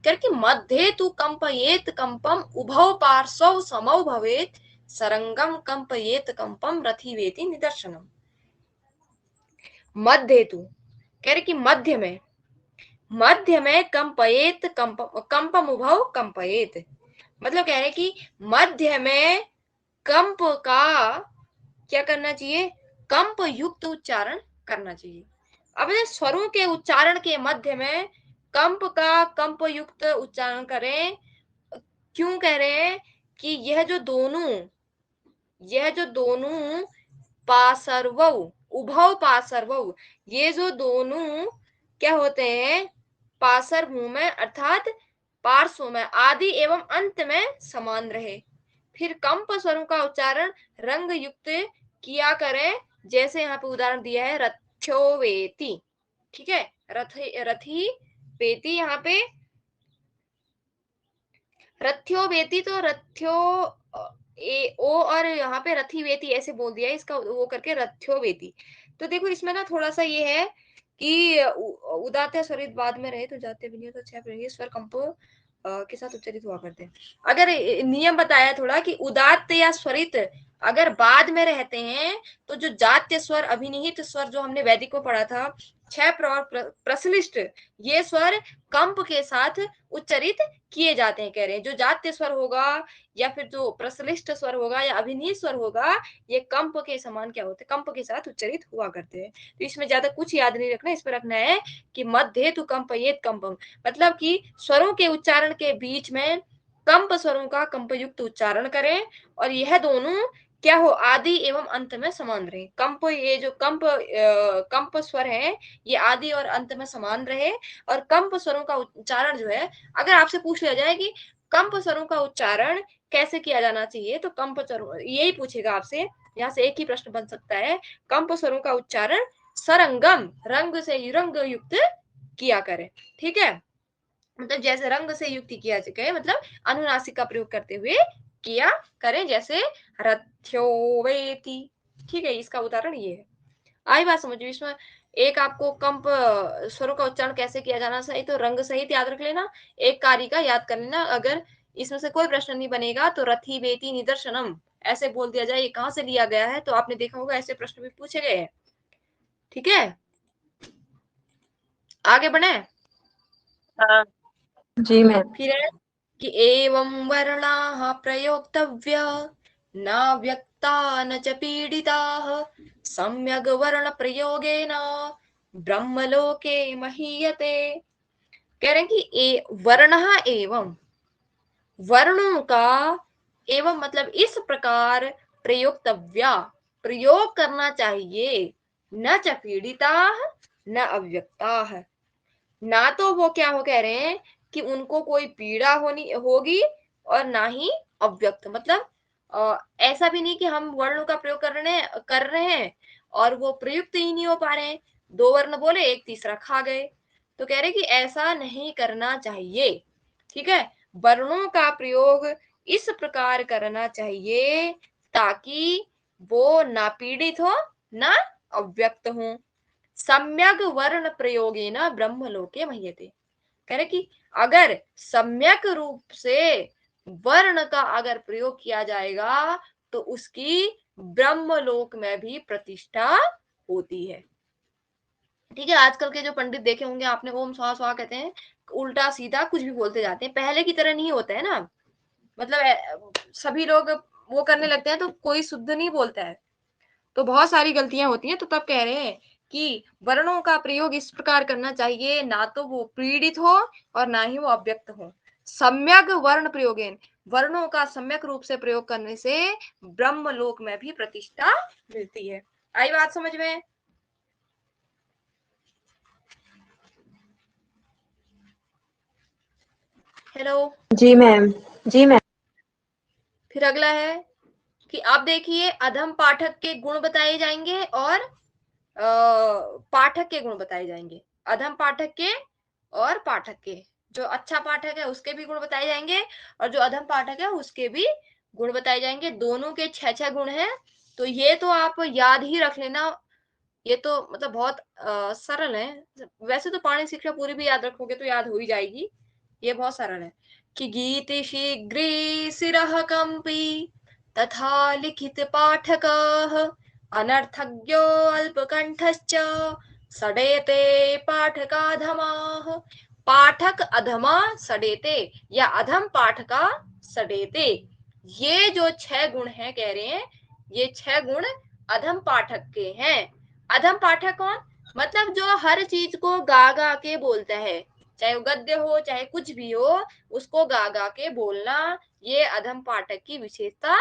करके मध्ये तु कंपयेत कंपम उभौ पार्श्वौ समौ भवेत्, सरंगम कंपयेत कंपम रथीवेति निदर्शनम। मध्येतु, कह रहे कि मध्य में कंपयेत, कंपमुभौ कंपयेत, मतलब कह रहे कि मध्य में कंप का क्या करना चाहिए, कंप युक्त उच्चारण करना चाहिए। अब स्वरों के उच्चारण के मध्य में कंप का कंप युक्त उच्चारण करें। क्यों कह रहे हैं कि यह जो दोनों पार्श्वौ, उभौ पार्श्वौ, ये जो दोनों क्या होते हैं, पार्श्व में अर्थात पार्श्व में आदि एवं अंत में समान रहे। फिर कंप स्वरों का उच्चारण रंग युक्त किया करें, जैसे यहाँ पे उदाहरण दिया है रथ्योवेति, ठीक है, रथी वेति, यहाँ पे रथ्योवेति तो रथ्यो ओ और यहाँ पे रथी वेति ऐसे बोल दिया है, इसका वो करके रथ्योवेति। तो देखो इसमें ना थोड़ा सा ये है कि उदात्त स्वरित बाद में रहे तो जाते भी नहीं, तो छह स्वर कंप के साथ उच्चारित हुआ करते हैं। अगर नियम बताया थोड़ा कि उदात्त या स्वरित अगर बाद में रहते हैं तो जो जात्य स्वर, अभिनिहित स्वर जो हमने वैदिक में पढ़ा था, छह प्रसलिष्ट, ये स्वर कंप के साथ उच्चारित किए जाते हैं। कह रहे हैं जो जात्य स्वर होगा या फिर जो प्रसलिष्ट स्वर होगा या अभिनिहित स्वर होगा, ये कंप के समान क्या होते हैं, कंप के साथ उच्चारित हुआ करते हैं। तो इसमें ज्यादा कुछ याद नहीं रखना, इस पर रखना है कि मध्य तु कंपयेत कंपम, मतलब कि स्वरों के उच्चारण के बीच में कंप स्वरों का कंपयुक्त उच्चारण करें और यह दोनों क्या हो, आदि एवं अंत में समान रहे। कंप, ये जो कंप स्वर है ये आदि और अंत में समान रहे। और कंप स्वरों का उच्चारण जो है, अगर आपसे पूछ लिया जाए कि कंप स्वरों का उच्चारण कैसे किया जाना चाहिए, तो कंप स्वरों, यही पूछेगा आपसे, यहाँ से एक ही प्रश्न बन सकता है, कंप स्वरों का उच्चारण सरंगम, रंग से रंग युक्त किया करें, ठीक है, मतलब जैसे रंग से युक्त किया जाए, मतलब अनुनासिक का प्रयोग करते हुए किया करें, जैसे रथ्योवेति, ठीक है, इसका उदाहरण ये है। आई बात समझ में? इसमें एक आपको कंप स्वरों का उच्चारण कैसे किया जाना चाहिए तो रंग सहित याद रख लेना, एक कारिका याद कर लेना। अगर इसमें से कोई प्रश्न नहीं बनेगा तो रथी वेति निदर्शनम ऐसे बोल दिया जाए, ये कहाँ से लिया गया है, तो आपने देखा होगा ऐसे प्रश्न भी पूछे गए हैं, ठीक है, आगे बढ़े। हाँ जी मैम। फिर है कि एवं वर्णाः प्रयोक्तव्या न व्यक्ता न च पीडिताः सम्यग् वर्ण प्रयोगेन ब्रह्मलोके महीयते। कह रहे हैं कि वर्णः एवं, वर्णों का एवं मतलब इस प्रकार प्रयोक्तव्या, प्रयोग करना चाहिए, न च पीड़िताः न अव्यक्ताः, ना तो वो क्या हो कह रहे हैं कि उनको कोई पीड़ा होगी और ना ही अव्यक्त, मतलब ऐसा भी नहीं कि हम वर्णों का प्रयोग कर रहे हैं और वो प्रयुक्त ही नहीं हो पा रहे हैं, दो वर्ण बोले एक तीसरा खा गए, तो कह रहे कि ऐसा नहीं करना चाहिए, ठीक है, वर्णों का प्रयोग इस प्रकार करना चाहिए ताकि वो ना पीड़ित हो ना अव्यक्त हो। सम्यक वर्ण प्रयोगेन ब्रह्मलोके मह्यते, कह रहे कि अगर सम्यक रूप से वर्ण का अगर प्रयोग किया जाएगा तो उसकी ब्रह्मलोक में भी प्रतिष्ठा होती है, ठीक है। आजकल के जो पंडित देखे होंगे आपने, ओम स्वाहा स्वाहा कहते हैं, उल्टा सीधा कुछ भी बोलते जाते हैं, पहले की तरह नहीं होता है ना, मतलब सभी लोग वो करने लगते हैं तो कोई शुद्ध नहीं बोलता है, तो बहुत सारी गलतियां होती हैं। तो तब कह रहे हैं कि वर्णों का प्रयोग इस प्रकार करना चाहिए, ना तो वो पीड़ित हो और ना ही वो अव्यक्त हो। सम्यक वर्ण प्रयोगेन, वर्णों का सम्यक रूप से प्रयोग करने से ब्रह्मलोक में भी प्रतिष्ठा मिलती है। आई बात समझ में? हेलो। जी मैम। जी मैम। फिर अगला है कि आप देखिए, अधम पाठक के गुण बताए जाएंगे और पाठक के गुण बताए जाएंगे। अधम पाठक के और पाठक के, जो अच्छा पाठक है उसके भी गुण बताए जाएंगे और जो अधम पाठक है उसके भी गुण बताए जाएंगे। दोनों के 6-6 गुण हैं, तो ये तो आप याद ही रख लेना, ये तो मतलब बहुत सरल है। वैसे तो पाणी शिक्षा पूरी भी याद रखोगे तो याद हो ही जाएगी, ये बहुत सरल है कि गीति शीघ्रे शिरः कंपी तथा लिखित पाठकः अनर्थज्ञो अल्पकंठश्च सडेते पाठकाधमाः, पाठक अधमा सडेते या अधम पाठका सडेते। ये जो 6 गुण हैं कह रहे हैं, ये 6 गुण अधम पाठक के हैं। अधम पाठक कौन? मतलब जो हर चीज को गा गा के बोलता है, चाहे वो गद्य हो चाहे कुछ भी हो, उसको गा गा के बोलना, ये अधम पाठक की विशेषता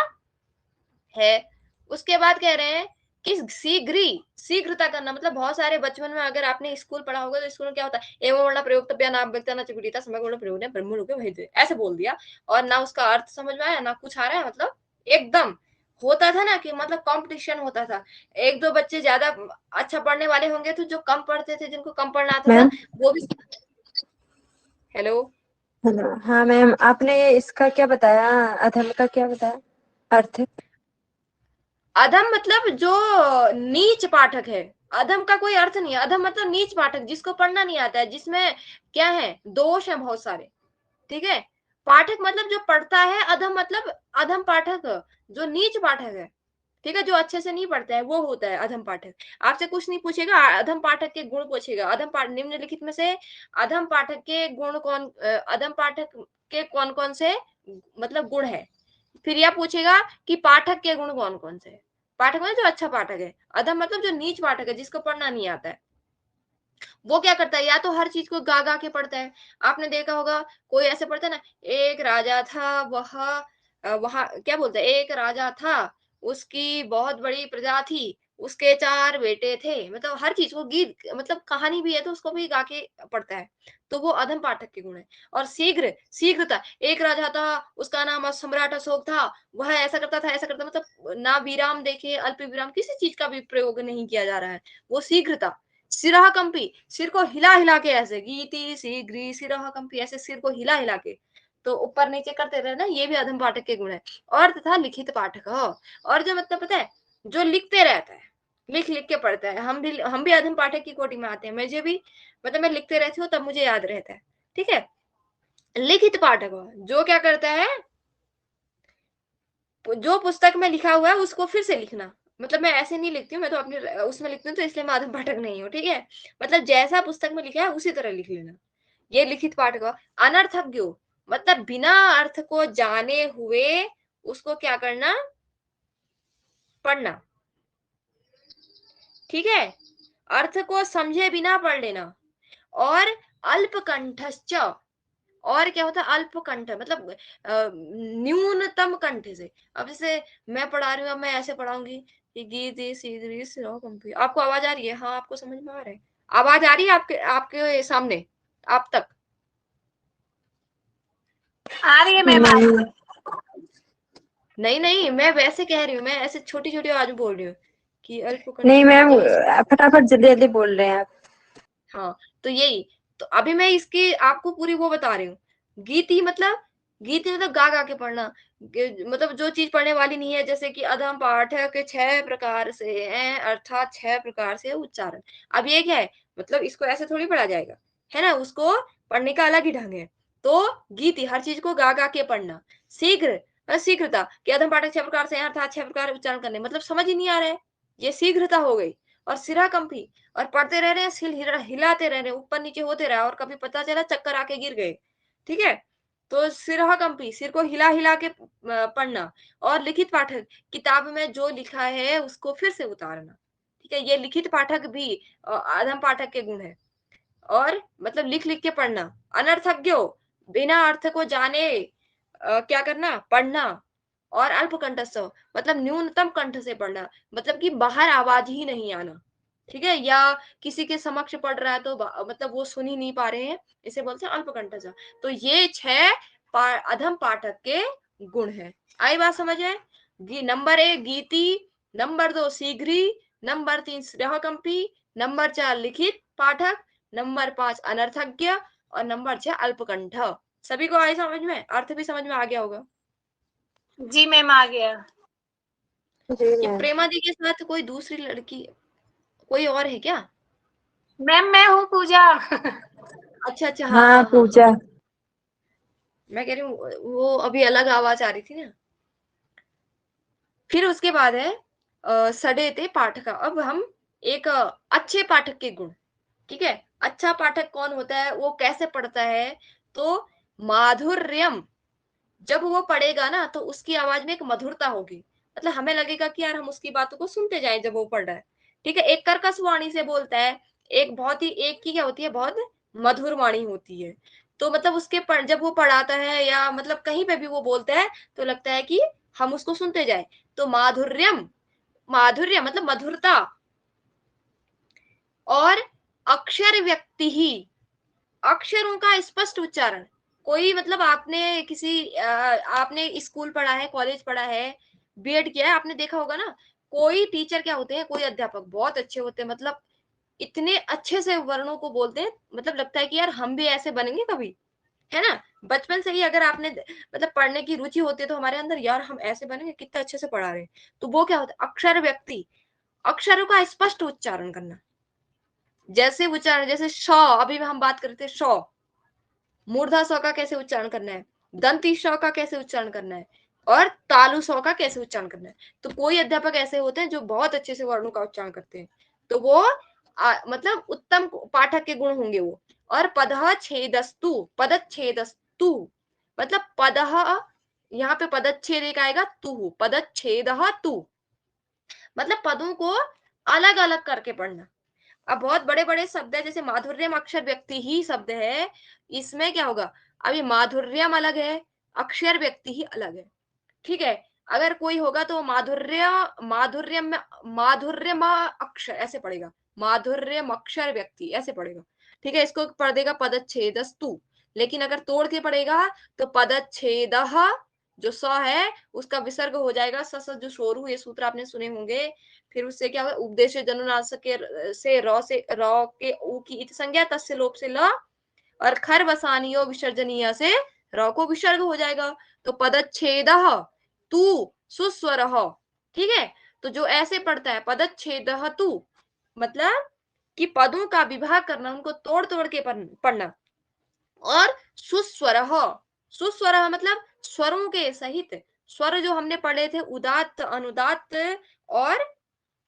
है। उसके बाद कह रहे हैं कि शीघ्रता करना, मतलब बहुत सारे बचपन में अगर आपने स्कूल पढ़ा होगा तो स्कूल में क्या होता है, एवं वर्ण प्रयोग तब्या नाम व्यक्ता न चकुड़ीता समय वर्ण प्रयोग ने ब्रह्म लोके वही दे, ऐसे बोल दिया और ना उसका अर्थ समझ में आया ना कुछ आ रहा है, मतलब एकदम होता था ना कि मतलब कंपटीशन होता था, एक दो बच्चे ज्यादा अच्छा पढ़ने वाले होंगे तो जो कम पढ़ते थे, जिनको कम पढ़ना आता था मैम वो भी। हेलो। हेलो, हाँ मैम, आपने इसका क्या बताया, अधम का क्या बताया अर्थ? अधम मतलब जो नीच पाठक है, अधम का कोई अर्थ नहीं है, अधम मतलब नीच पाठक, जिसको पढ़ना नहीं आता है, जिसमें क्या है, दोष है बहुत सारे, ठीक है। पाठक मतलब जो पढ़ता है, अधम मतलब अधम पाठक जो नीच पाठक है, ठीक है, जो अच्छे से नहीं पढ़ता है वो होता है अधम पाठक। आपसे कुछ नहीं पूछेगा, अधम पाठक के गुण पूछेगा, अधम पाठ निम्नलिखित में से अधम पाठक के गुण कौन, अधम पाठक के कौन कौन से मतलब गुण है, फिर यह पूछेगा कि पाठक के गुण कौन कौन से। पाठक मतलब जो अच्छा पाठक है, अधम मतलब जो नीच पाठक है, जिसको पढ़ना नहीं आता है, वो क्या करता है, या तो हर चीज को गा गा के पढ़ता है। आपने देखा होगा कोई ऐसे पढ़ता है ना, एक राजा था वह, वहां क्या बोलते हैं, एक राजा था उसकी बहुत बड़ी प्रजा थी, उसके 4 बेटे थे, मतलब हर चीज को गीत, मतलब कहानी भी है तो उसको भी गा के पढ़ता है, तो वो अधम पाठक के गुण है। और शीघ्रता, एक राजा था उसका नाम सम्राट अशोक था, वह ऐसा करता था ऐसा करता, मतलब ना विराम देखे अल्प विराम, किसी चीज का भी प्रयोग नहीं किया जा रहा है, वो शीघ्रता। सिरहा कंपी, सिर को हिला हिला के ऐसे, गीति शीघ्री सिरहा कंपी, ऐसे सिर को हिला हिला के, तो ऊपर नीचे करते रहे ना, ये भी अधम पाठक के गुण है। और तथा लिखित पाठक, और जो मतलब पता है, जो लिखते रहता है, लिख लिख के पढ़ता है, हम भी अधम पाठक की कोटि में आते हैं, मुझे भी मतलब मैं लिखते रहती हूँ तब मुझे याद रहता है, ठीक है। लिखित पाठक जो क्या करता है, जो पुस्तक में लिखा हुआ है उसको फिर से लिखना, मतलब मैं ऐसे नहीं लिखती हूँ, मैं तो अपनी उसमें लिखती हूँ, तो इसलिए मैं आधम पाठक नहीं हूँ, ठीक है। मतलब जैसा पुस्तक में लिखा है उसी तरह लिख लेना, ये लिखित पाठक। अनर्थज्ञ मतलब बिना अर्थ को जाने हुए उसको क्या करना, पढ़ना, ठीक है, अर्थ को समझे बिना पढ़ लेना। और अल्पकंठश्च, और क्या होता है अल्पकंठ, मतलब न्यूनतम कंठ से। अब जैसे मैं पढ़ा रही हूँ, अब मैं ऐसे पढ़ाऊंगी कि गीति सीधरी सिरो कंपी, आपको आवाज आ रही है, हाँ आपको समझ में आ रहा है, आवाज आ रही है आपके आपके सामने, आप तक? आ रही है मैम, आ रही है। नहीं नहीं, मैं वैसे कह रही हूँ, मैं ऐसे छोटी छोटी आवाज में बोल रही हूँ कि अल्पकंठ नहीं मैम, मतलब ऐसे। फटाफट जल्दी जल्दी बोल रहे हैं आप। हाँ, तो यही, तो अभी मैं इसकी आपको पूरी वो बता रही हूँ। गीति मतलब गा गा के पढ़ना, मतलब जो चीज पढ़ने वाली नहीं है, जैसे कि अधम पाठक 6 प्रकार से है, अर्थात 6 प्रकार से उच्चारण। अब ये क्या है, मतलब इसको ऐसे थोड़ी पढ़ा जाएगा, है ना, उसको पढ़ने का अलग ही ढंग है। तो गीति हर चीज को गा गा के पढ़ना। शीघ्रता कि अधम पाठक 6 प्रकार से है, अर्थात 6 प्रकार उच्चारण करने, मतलब समझ ही नहीं आ रहा है, ये शीघ्रता हो गई। और सिरा कंपी, और पढ़ते रह रहे हैं, सिर हिलाते रह रहे हैं, ऊपर नीचे होते रहा, और कभी पता चला चक्कर आके गिर गए, ठीक है। तो सिरहा कंपी, सिर को हिला हिला के पढ़ना। और लिखित पाठक, किताब में जो लिखा है उसको फिर से उतारना, ठीक है, ये लिखित पाठक भी अधम पाठक के गुण है। और मतलब लिख लिख के पढ़ना। अनर्थज्ञ बिना अर्थ को जाने क्या करना, पढ़ना। और अल्प कंठस्थ मतलब न्यूनतम कंठ से पढ़ना, मतलब कि बाहर आवाज ही नहीं आना, ठीक है, या किसी के समक्ष पढ़ रहा है तो मतलब वो सुन ही नहीं पा रहे हैं, इसे बोलते हैं अल्प कंठस्थ। तो ये 6 अधम पाठक के गुण हैं। आई बात समझ है? नंबर 1 गीति, नंबर 2 शीघ्री, नंबर 3 श्रेयकंपी, नंबर 4 लिखित पाठक, नंबर 5 अनर्थज्ञ, और नंबर 6 अल्पकंठ। सभी को आई समझ में? अर्थ भी समझ में आ गया होगा। जी मैम, आ गया। जी ये मैम। प्रेमा दी के साथ कोई दूसरी लड़की, कोई और है क्या? मैम मैं हूँ पूजा। अच्छा अच्छा, हाँ हाँ हाँ हाँ हाँ, पूजा। मैं कह रही हूँ वो अभी अलग आवाज आ रही थी ना। फिर उसके बाद है सडेते पाठका। अब हम एक अच्छे पाठक के गुण। ठीक है, अच्छा पाठक कौन होता है, वो कैसे पढ़ता है, तो माधुर्यम, जब वो पढ़ेगा ना तो उसकी आवाज में एक मधुरता होगी, मतलब हमें लगेगा कि यार हम उसकी बातों को सुनते जाएं जब वो पढ़ रहा है। ठीक है, एक कर्कश वाणी से बोलता है, एक की क्या होती है, बहुत मधुर वाणी होती है। तो मतलब जब वो पढ़ाता है या मतलब कहीं पे भी वो बोलता है तो लगता है कि हम उसको सुनते जाए। तो माधुर्यम, माधुर्य मतलब मधुरता। और अक्षर व्यक्ति ही, अक्षरों का स्पष्ट उच्चारण। कोई मतलब आपने स्कूल पढ़ा है, कॉलेज पढ़ा है, बीएड किया है, आपने देखा होगा ना, कोई टीचर क्या होते हैं, कोई अध्यापक बहुत अच्छे होते हैं, मतलब इतने अच्छे से वर्णों को बोलते हैं, मतलब लगता है कि यार हम भी ऐसे बनेंगे कभी, है ना। बचपन से ही अगर आपने मतलब पढ़ने की रुचि होती है तो हमारे अंदर यार हम ऐसे बनेंगे, कितना अच्छे से पढ़ा रहे हैं। तो वो क्या होता है, अक्षर व्यक्ति, अक्षरों का स्पष्ट उच्चारण करना। जैसे उच्चारण, जैसे श, अभी हम बात करते थे श, मूर्धा स का कैसे उच्चारण करना है, दंती श का कैसे उच्चारण करना है, और तालु स का कैसे उच्चारण करना है। तो कोई अध्यापक ऐसे होते हैं जो बहुत अच्छे से वर्णों का उच्चारण करते हैं, तो वो मतलब उत्तम पाठक के गुण होंगे वो। और पदः छेदस्तु, पदच्छेदस्तु मतलब पदः, यहाँ पे पदच्छेद एक आएगा, तु, पदच्छेदः तु मतलब पदों को अलग अलग करके पढ़ना। अब बहुत बड़े बड़े शब्द है, जैसे माधुर्यम अक्षर व्यक्ति ही शब्द है, इसमें क्या होगा, अभी माधुर्यम अलग है, अक्षर व्यक्ति ही अलग है। ठीक है, अगर कोई होगा तो माधुर्यम माधुर्यम अक्षर ऐसे पढ़ेगा, माधुर्यम अक्षर व्यक्ति ऐसे पढ़ेगा। ठीक है, इसको पढ़ देगा पदच्छेदस्तु। लेकिन अगर तोड़ के पढ़ेगा तो पदच्छेदः, जो स है उसका विसर्ग हो जाएगा, स जो शोरू, ये सूत्र आपने सुने होंगे। फिर उससे क्या होगा, उपदेश जनुनासिक से र से र के उ की इत संज्ञा, तस्य लोप से ल, और खर वसानियो विसर्जनीय से र को विसर्ग हो जाएगा। तो पदच्छेदः तू सुस्वरः। ठीक है, तो जो ऐसे पढ़ता है पदच्छेदः तू, मतलब कि पदों का विभाग करना, उनको तोड़ तोड़ के पढ़ना। और सुस्वरः, सुस्वरः मतलब स्वरों के सहित। स्वर जो हमने पढ़े थे, उदात्त, अनुदात्त और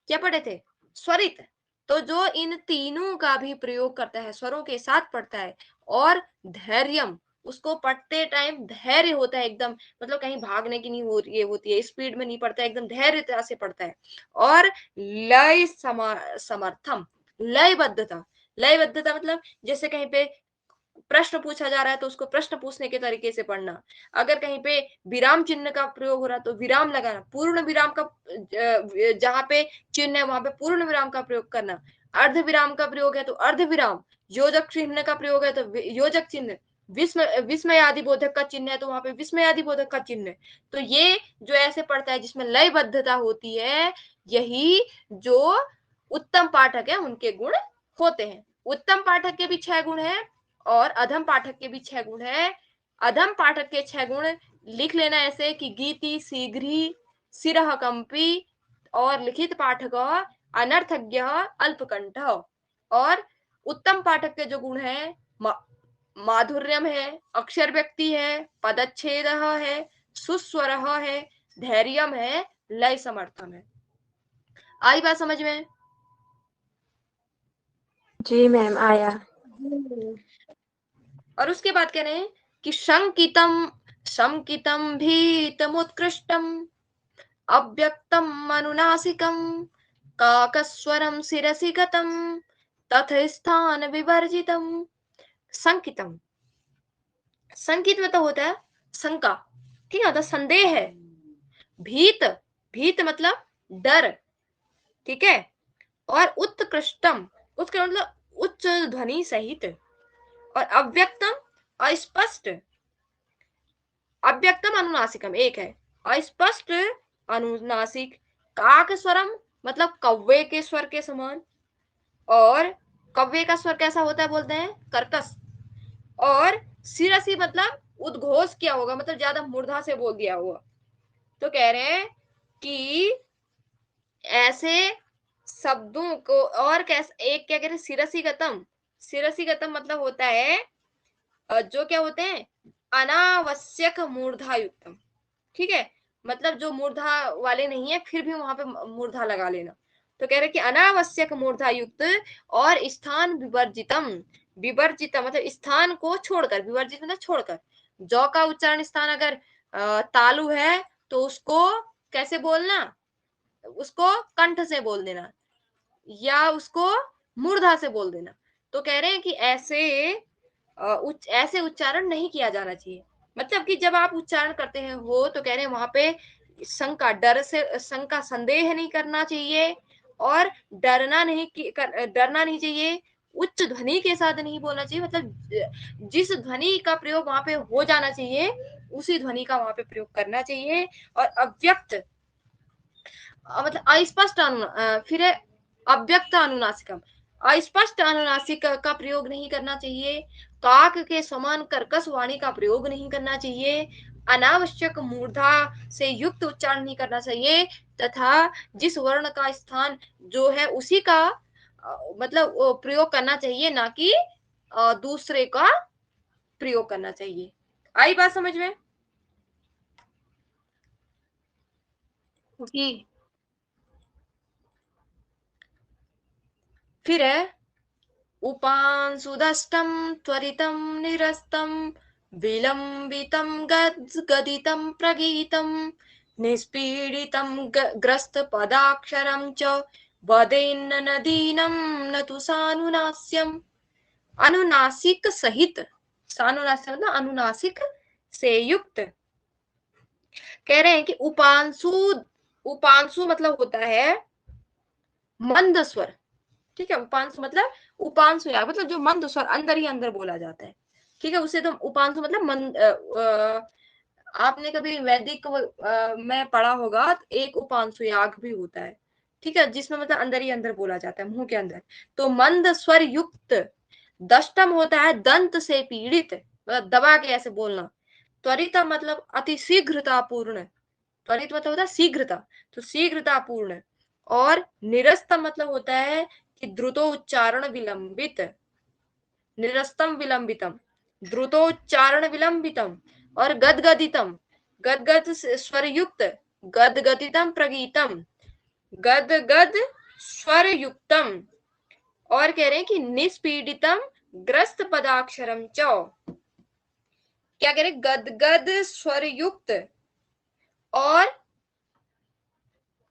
क्या पढ़े थे, स्वरित। तो जो इन तीनों का भी प्रयोग करता है, स्वरों के साथ पढ़ता है। और धैर्यम, उसको पढ़ते टाइम धैर्य होता है एकदम, मतलब कहीं भागने की नहीं ये होती है, स्पीड में नहीं पढ़ता है, एकदम धैर्यता से पढ़ता है। और लय समर्थम, लयबद्धता, लयबद्धता मतलब जैसे कहीं पे प्रश्न पूछा जा रहा है तो उसको प्रश्न पूछने के तरीके से पढ़ना। अगर कहीं पे विराम चिन्ह का प्रयोग हो रहा है तो विराम लगाना, पूर्ण विराम का जहां पे चिन्ह है वहां पे पूर्ण विराम का प्रयोग करना। अर्ध विराम का प्रयोग है तो अर्ध विराम, योजक चिन्ह का प्रयोग है तो योजक चिन्ह, विस्मय आदि बोधक का चिन्ह है तो वहां पे विस्मय आदि बोधक का चिन्ह। तो ये जो ऐसे पढ़ता है जिसमें लयबद्धता होती है, यही जो उत्तम पाठक है उनके गुण होते हैं। उत्तम पाठक के भी 6 गुण है और अधम पाठक के भी 6 गुण है। अधम पाठक के 6 गुण लिख लेना ऐसे कि गीति शीघ्री, सिरह कंपी, और लिखित पाठक अनर्थज्ञ अल्पकंठ। और उत्तम पाठक के जो गुण है, माधुर्यम है, अक्षर व्यक्ति है, पदच्छेद है, सुस्वर है, धैर्यम है, लय समर्थन है। आई बात समझ में? जी मैम, आया। और उसके बाद कह रहे हैं कि शंकितम, शंकितम भीतमुत्कृष्टम, अव्यक्तम अनुनासिकम, काकस्वरम शिरसि गतम, तथ स्थान विवर्जितम। संकितम, संकित मतलब होता है शंका, ठीक है, तो संदेह है। भीत, भीत मतलब डर, ठीक है। और उत्कृष्टम, उत्कृष्ट मतलब उच्च ध्वनि सहित। और अव्यक्तम अस्पष्ट, अव्यक्तम अनुनासिकम एक है, अस्पष्ट अनुनासिक। काक स्वरम मतलब कौवे के स्वर के समान, और कौवे का स्वर कैसा होता है बोलते हैं, कर्कश। और सिरसी मतलब उद्घोष किया होगा, मतलब ज्यादा मूर्धा से बोल दिया होगा। तो कह रहे हैं कि ऐसे शब्दों को, और कैसे, एक क्या कह रहे हैं, सिरसी गतम, सिरसी गतम मतलब होता है जो क्या होते हैं, अनावश्यक मूर्धा युक्तम। ठीक है, मतलब जो मूर्धा वाले नहीं है फिर भी वहां पे मूर्धा लगा लेना। तो कह रहे कि अनावश्यक मूर्धा युक्त और स्थान विवर्जितम, विवर्जितम मतलब स्थान को छोड़कर, विवर्जित मतलब छोड़कर। जौ का उच्चारण स्थान अगर तालु है तो उसको कैसे बोलना, उसको कंठ से बोल देना या उसको मूर्धा से बोल देना। तो कह रहे हैं कि ऐसे ऐसे उच्चारण नहीं किया जाना चाहिए। मतलब कि जब आप उच्चारण करते हैं हो तो कह रहे हैं वहां पे शंका, डर से शंका, संदेह नहीं करना चाहिए और डरना नहीं चाहिए। उच्च ध्वनि के साथ नहीं बोलना चाहिए, मतलब जिस ध्वनि का प्रयोग वहां पे हो जाना चाहिए उसी ध्वनि का वहां पे प्रयोग करना चाहिए। और अव्यक्त मतलब अस्पष्ट फिर है अव्यक्त अनुनासिकम, अस्पष्ट अनुनासिक का प्रयोग नहीं करना चाहिए। काक के समान कर्कश वाणी का प्रयोग नहीं करना चाहिए। अनावश्यक मूर्धा से युक्त उच्चारण नहीं करना चाहिए तथा जिस वर्ण का स्थान जो है उसी का मतलब प्रयोग करना चाहिए, ना कि दूसरे का प्रयोग करना चाहिए। आई बात समझ में? जी। फिर है उपांशुदष्टं त्वरितं निरस्तं विलम्बितं गदितं प्रगीतं निष्पीडितं ग्रस्तपदाक्षरं च वदेन्न नदीनं न तु सानुनास्यम्। अनुनासिक सहित, सानुनासिक मतलब अनुनासिक से युक्त। कह रहे हैं कि उपांशु, उपांशु मतलब होता है मंद स्वर, ठीक है। उपांशु मतलब उपांशु याग मतलब जो मंद स्वर अंदर ही अंदर बोला जाता है, ठीक है। उसे तो उपांशु मतलब मंद आपने कभी वैदिक में पढ़ा होगा, तो एक उपांशु याग भी होता है, ठीक है, जिसमें मतलब अंदर ही अंदर बोला जाता है, मुंह के अंदर। तो मंद स्वर युक्त। दष्टम होता है दंत से पीड़ित, मतलब दबा के ऐसे बोलना। त्वरिता मतलब अति शीघ्रता पूर्ण, त्वरित मतलब होता है शीघ्रता, तो शीघ्रता पूर्ण। और निरस्तम मतलब होता है कि द्रुतोच्चारण विलंबित, निरस्तम विलंबितम, द्रुतोच्चारण विलंबितम। और गदगदितम, गदगद स्वर युक्त, गदगदितम प्रगीतम, गदगद स्वर युक्तम। और कह रहे हैं कि निष्पीडितम ग्रस्त पदाक्षरम चौ, क्या कह रहे हैं, गदगद स्वर युक्त और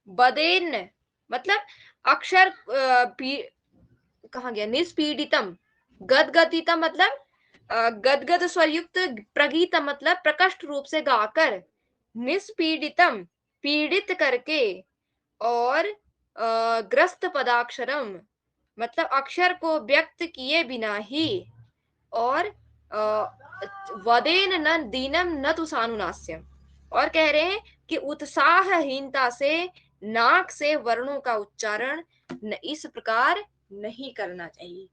बदेन मतलब अक्षर कहाँ गया, निष्पीडितम, गदगदितम मतलब गदगद स्वरयुक्त, प्रगीतम मतलब प्रकट रूप से गाकर, निष्पीडितम पीड़ित करके, और ग्रस्त पदाक्षरम मतलब अक्षर को व्यक्त किए बिना ही, और वदेन न दीनम न तु सानुनास्यम। और कह रहे हैं कि उत्साहहीनता से नाक से वर्णों का उच्चारण इस प्रकार नहीं करना चाहिए।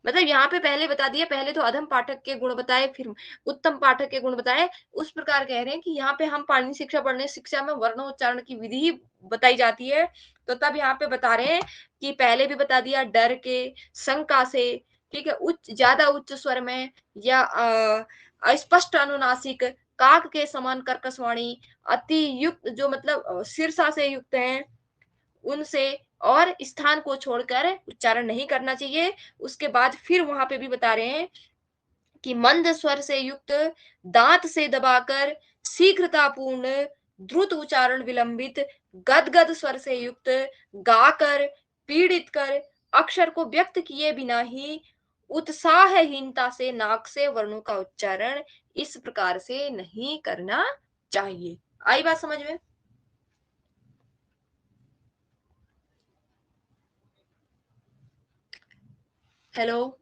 मतलब यहाँ पे पहले बता दिया, पहले तो अधम पाठक के गुण बताए, फिर उत्तम पाठक के गुण बताए। उस प्रकार कह रहे हैं कि यहाँ पे हम पाणिनि शिक्षा पढ़ने, शिक्षा में वर्णोच्चारण की विधि ही बताई जाती है। तो तब यहाँ पे बता रहे हैं कि पहले भी बता दिया डर के, शंका से, ठीक है, उच्च ज्यादा उच्च स्वर में या अस्पष्ट अनुनासिक, काक के समान कर्कशवाणी, अति युक्त जो मतलब शीर्षा से युक्त हैं उनसे, और स्थान को छोड़कर उच्चारण नहीं करना चाहिए। उसके बाद फिर वहां पे भी बता रहे हैं कि मंद स्वर से युक्त, दांत से दबाकर, शीघ्रता पूर्ण, द्रुत उच्चारण विलंबित, गदगद स्वर से युक्त, गाकर, पीड़ित कर, अक्षर को व्यक्त किए बिना ही, उत्साहहीनता से नाक से वर्णों का उच्चारण इस प्रकार से नहीं करना चाहिए। आई बात समझ में? हेलो।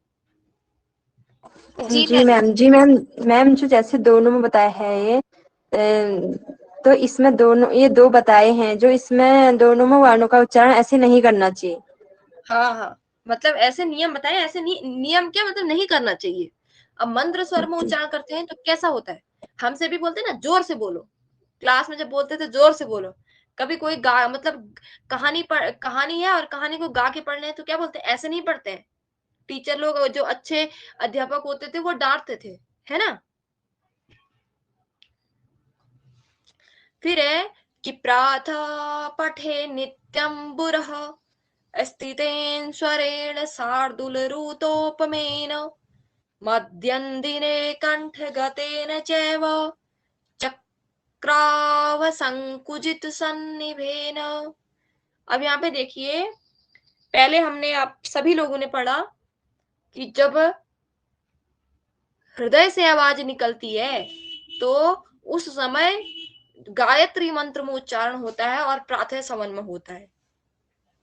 जी मैम, जी मैम। मैम जो जैसे दोनों में बताया है ये, तो इसमें दोनों, ये दो बताए हैं जो इसमें दोनों में वर्णों का उच्चारण ऐसे नहीं करना चाहिए। हाँ हाँ, मतलब ऐसे नियम बताए, ऐसे नियम क्या मतलब नहीं करना चाहिए। अब मंद्र स्वर में उच्चारण करते हैं तो कैसा होता है, हमसे भी बोलते हैं ना जोर से बोलो, क्लास में जब बोलते थे जोर से बोलो। कभी कोई गा मतलब कहानी है और कहानी को गा के पढ़ने हैं तो क्या बोलते हैं, ऐसे नहीं पढ़ते हैं। टीचर लोग जो अच्छे अध्यापक होते थे वो डांटते थे, है ना। फिर है कि प्रातः पठे नित्यं बुरः स्थितेन स्वरेण शार्दूलरुतोपमेन मध्यन्दिने कंठगतेन चैव चक्रावसंकुचित सन्निभेन। अब यहाँ पे देखिए, पहले हमने आप सभी लोगों ने पढ़ा कि जब हृदय से आवाज निकलती है तो उस समय गायत्री मंत्र में उच्चारण होता है और प्रातः सवन में होता है।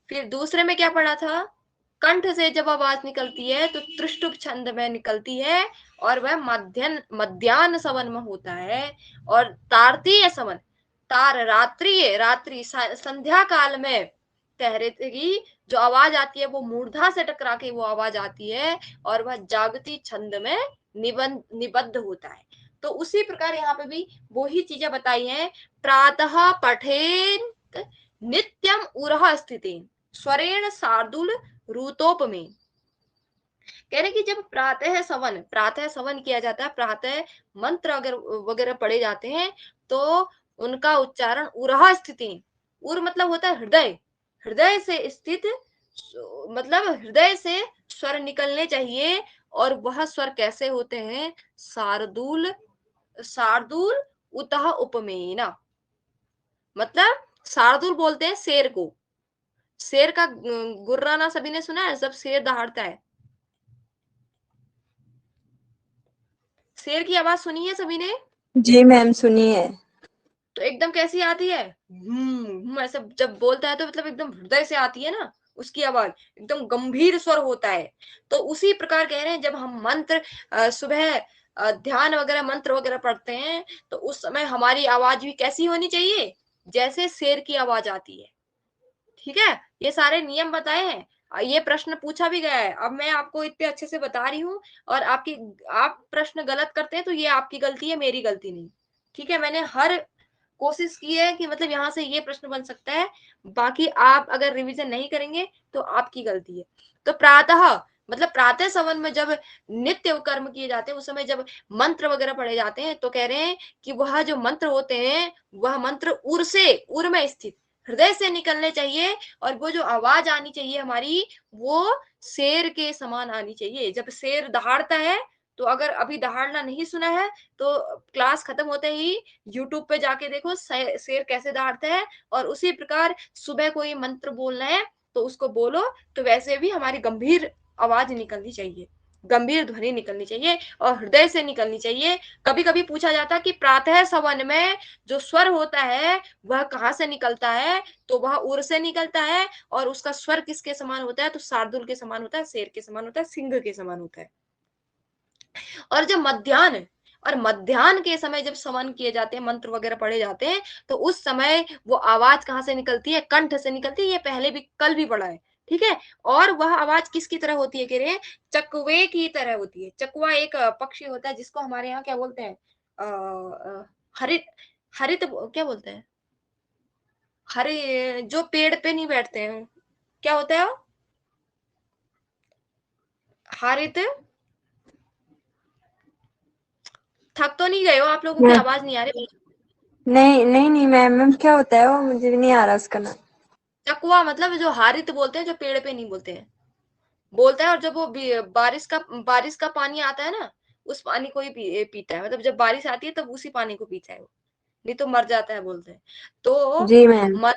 फिर दूसरे में क्या पढ़ा था, कंठ से जब आवाज निकलती है तो त्रिष्टुप छंद में निकलती है और वह मध्याह्न सवन में होता है। और तारतीय सवन, तार रात्रि संध्या काल में तहरेगी जो आवाज आती है वो मूर्धा से टकरा के वो आवाज आती है और वह जागती छंद में निबद्ध होता है। तो उसी प्रकार यहाँ पे भी वो ही चीजें बताई हैं। प्रातः पठेन नित्यम उरह स्थितेन स्वरेण शार्दूल रुतोपमेन। कह रहे कि जब प्रातः सवन किया जाता है, प्रातः मंत्र अगर वगैरह पढ़े जाते हैं तो उनका उच्चारण उरह स्थितेन, उर मतलब होता है हृदय, हृदय से स्थित, मतलब हृदय से स्वर निकलने चाहिए। और वह स्वर कैसे होते हैं, शार्दूल शार्दूल उतः उपमेना, मतलब शार्दूल बोलते हैं शेर को। शेर का गुर्राना सभी ने सुना है, जब शेर दहाड़ता है, शेर की आवाज सुनी है सभी ने? जी मैम सुनिए। तो एकदम कैसी आती है, ऐसे जब बोलता है तो मतलब एकदम हृदय से आती है ना उसकी आवाज, एकदम गंभीर स्वर होता है। तो उसी प्रकार कह रहे हैं जब हम मंत्र सुबह ध्यान वगैरह मंत्र वगैरह पढ़ते हैं तो उस समय हमारी आवाज भी कैसी होनी चाहिए, जैसे शेर की आवाज आती है। ठीक है, ये सारे नियम बताए हैं। ये प्रश्न पूछा भी गया है। अब मैं आपको इतने अच्छे से बता रही हूँ और आप प्रश्न गलत करते हैं तो ये आपकी गलती है, मेरी गलती नहीं। ठीक है, मैंने हर कोशिश की है कि मतलब यहाँ से ये प्रश्न बन सकता है, बाकी आप अगर रिवीजन नहीं करेंगे तो आपकी गलती है। तो प्रातः मतलब प्रातः सवन में जब नित्य कर्म किए जाते हैं उस समय जब मंत्र वगैरह पढ़े जाते हैं तो कह रहे हैं कि वह जो मंत्र होते हैं वह मंत्र उर में स्थित हृदय से निकलने चाहिए और वो जो आवाज आनी चाहिए हमारी वो शेर के समान आनी चाहिए। जब शेर दहाड़ता है तो अगर अभी दहाड़ना नहीं सुना है तो क्लास खत्म होते ही यूट्यूब पे जाके देखो शेर कैसे दहाड़ता है। और उसी प्रकार सुबह कोई मंत्र बोलना है तो उसको बोलो, तो वैसे भी हमारी गंभीर आवाज निकलनी चाहिए, गंभीर ध्वनि निकलनी चाहिए और हृदय से निकलनी चाहिए। कभी कभी पूछा जाता है कि प्रातः सवन में जो स्वर होता है वह कहाँ से निकलता है, तो वह उर से निकलता है और उसका स्वर किसके समान होता है, तो शार्दुल के समान होता है, शेर के समान होता है, सिंह के समान होता है। और जब मध्याह्न के समय जब सवन किए जाते हैं मंत्र वगैरह पढ़े जाते हैं तो उस समय वो आवाज कहाँ से निकलती है, कंठ से निकलती है। ये पहले भी कल भी पढ़ा है, ठीक है। और वह आवाज किसकी तरह होती है, कह रहे हैं चकवे की तरह होती है। चकवा एक पक्षी होता है जिसको हमारे यहाँ क्या बोलते हैं, हरित हरित क्या बोलते हैं, हरे जो पेड़ पे नहीं बैठते हैं, क्या होता है वो, हरित। थक तो नहीं गए हो आप लोगों की आवाज नहीं आ रही? नहीं नहीं नहीं मैम क्या होता है वो, मुझे भी नहीं आ रहा उसका नाम। चकवा मतलब जो हारित बोलते हैं, जो पेड़ पे नहीं बोलते हैं, बोलता है। और जब वो बारिश का पानी आता है ना, उस पानी को ही पीता है। मतलब जब बारिश आती है तब उसी पानी को पीता है वो, नहीं तो मर जाता है बोलते हैं। तो जी मैम।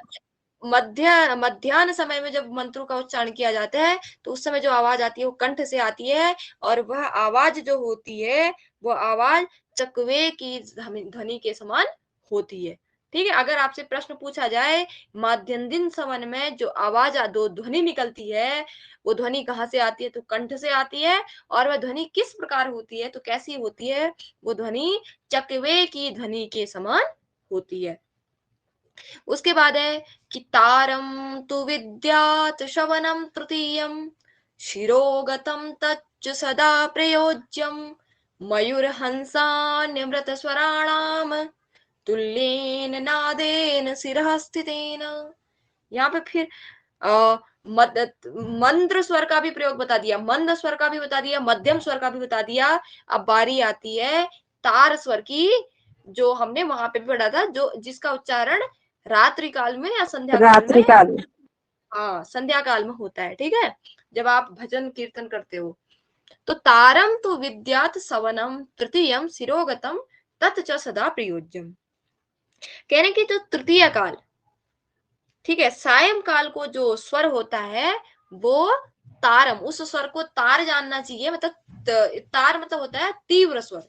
मध्याह्न समय में जब मंत्रों का उच्चारण किया जाता है तो उस समय जो आवाज आती है वो कंठ से आती है और वह आवाज जो होती है वो आवाज चकवे की ध्वनि के समान होती है। ठीक है, अगर आपसे प्रश्न पूछा जाए माध्यम दिन सवन में जो आवाज दो ध्वनि निकलती है वो ध्वनि कहाँ से आती है, तो कंठ से आती है। और वह ध्वनि किस प्रकार होती है, तो कैसी होती है, वो ध्वनि चकवे की ध्वनि के समान होती है। उसके बाद है कि तारम तु विद्यात श्रवणम तृतीयम शिरोगतम तच्च सदा प्रयोज्यम मयूरहंसान्यमृत स्वराणाम तुल्येन नादेन शिरः स्थितेन। यहाँ पे फिर मंद्र स्वर का भी प्रयोग बता दिया, मंद स्वर का भी बता दिया, मध्यम स्वर का भी बता दिया। अब बारी आती है तार स्वर की, जो हमने वहां पे भी पढ़ा था, जो जिसका उच्चारण रात्रि काल में या संध्या काल में, रात्रि काल में। हाँ, संध्या काल में होता है, ठीक है, जब आप भजन कीर्तन करते हो। तो तारम तो विद्यात सवनम तृतीयम शिरोगतम तत् च सदा प्रयोज्यम। कहने की जो तृतीय काल, ठीक है, सायं काल को जो स्वर होता है वो तारम, उस स्वर को तार जानना चाहिए, मतलब तार मतलब होता है तीव्र स्वर,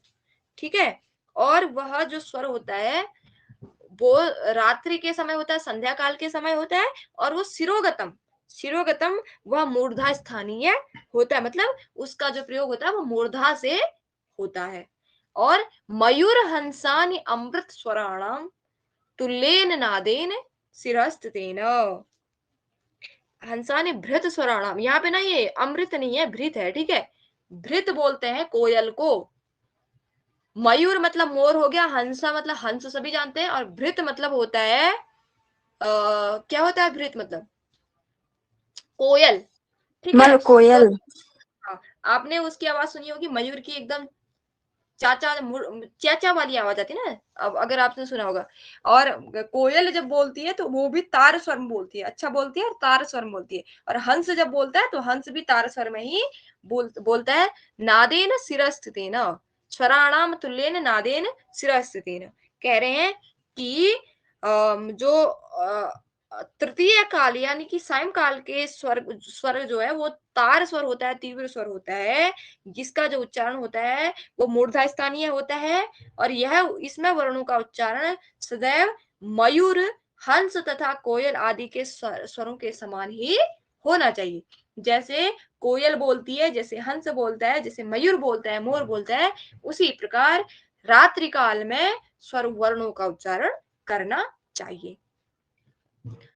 ठीक है, और वह जो स्वर होता है वो रात्रि के समय होता है, संध्या काल के समय होता है, और वो शिरोगतम, शिरोगतम वह मूर्धा स्थानीय होता है, मतलब उसका जो प्रयोग होता है वो मूर्धा से होता है। और मयूर हंसानि अमृत स्वराणाम तुल्येन नादेन शिरस्तेन। हंसानि भृत स्वराणाम, यहाँ पे ना ये अमृत नहीं है, भृत है, ठीक है, भृत बोलते हैं कोयल को। मयूर मतलब मोर हो गया, हंसा मतलब हंस सभी जानते हैं, और भृत मतलब होता है क्या होता है भृत मतलब? कोयल, ठीक है। तो कोयल। हाँ, आपने उसकी आवाज सुनी होगी मयूर की, एकदम चाचा चाचा वाली आवाज आती है ना, अब अगर आपने सुना होगा। और कोयल जब बोलती है तो वो भी तार स्वर में बोलती है, अच्छा बोलती है और तार स्वर में बोलती है। और हंस जब बोलता है तो हंस भी तार स्वर में ही बोलता है। नादेन शिरस्थितेन स्वराणाम तुल्येन नादेन शिरस्थितेन। कह रहे हैं कि जो तृतीय काल यानी कि सायं काल के स्वर स्वर जो है वो तार स्वर होता है, तीव्र स्वर होता है, जिसका जो उच्चारण होता है वो मूर्धा स्थानीय होता है। और यह इसमें वर्णों का उच्चारण सदैव मयूर, हंस तथा कोयल आदि के स्वरों के समान ही होना चाहिए। जैसे कोयल बोलती है, जैसे हंस बोलता है, जैसे मयूर बोलता है, मोर बोलता है, उसी प्रकार रात्रि काल में स्वर वर्णों का उच्चारण करना चाहिए।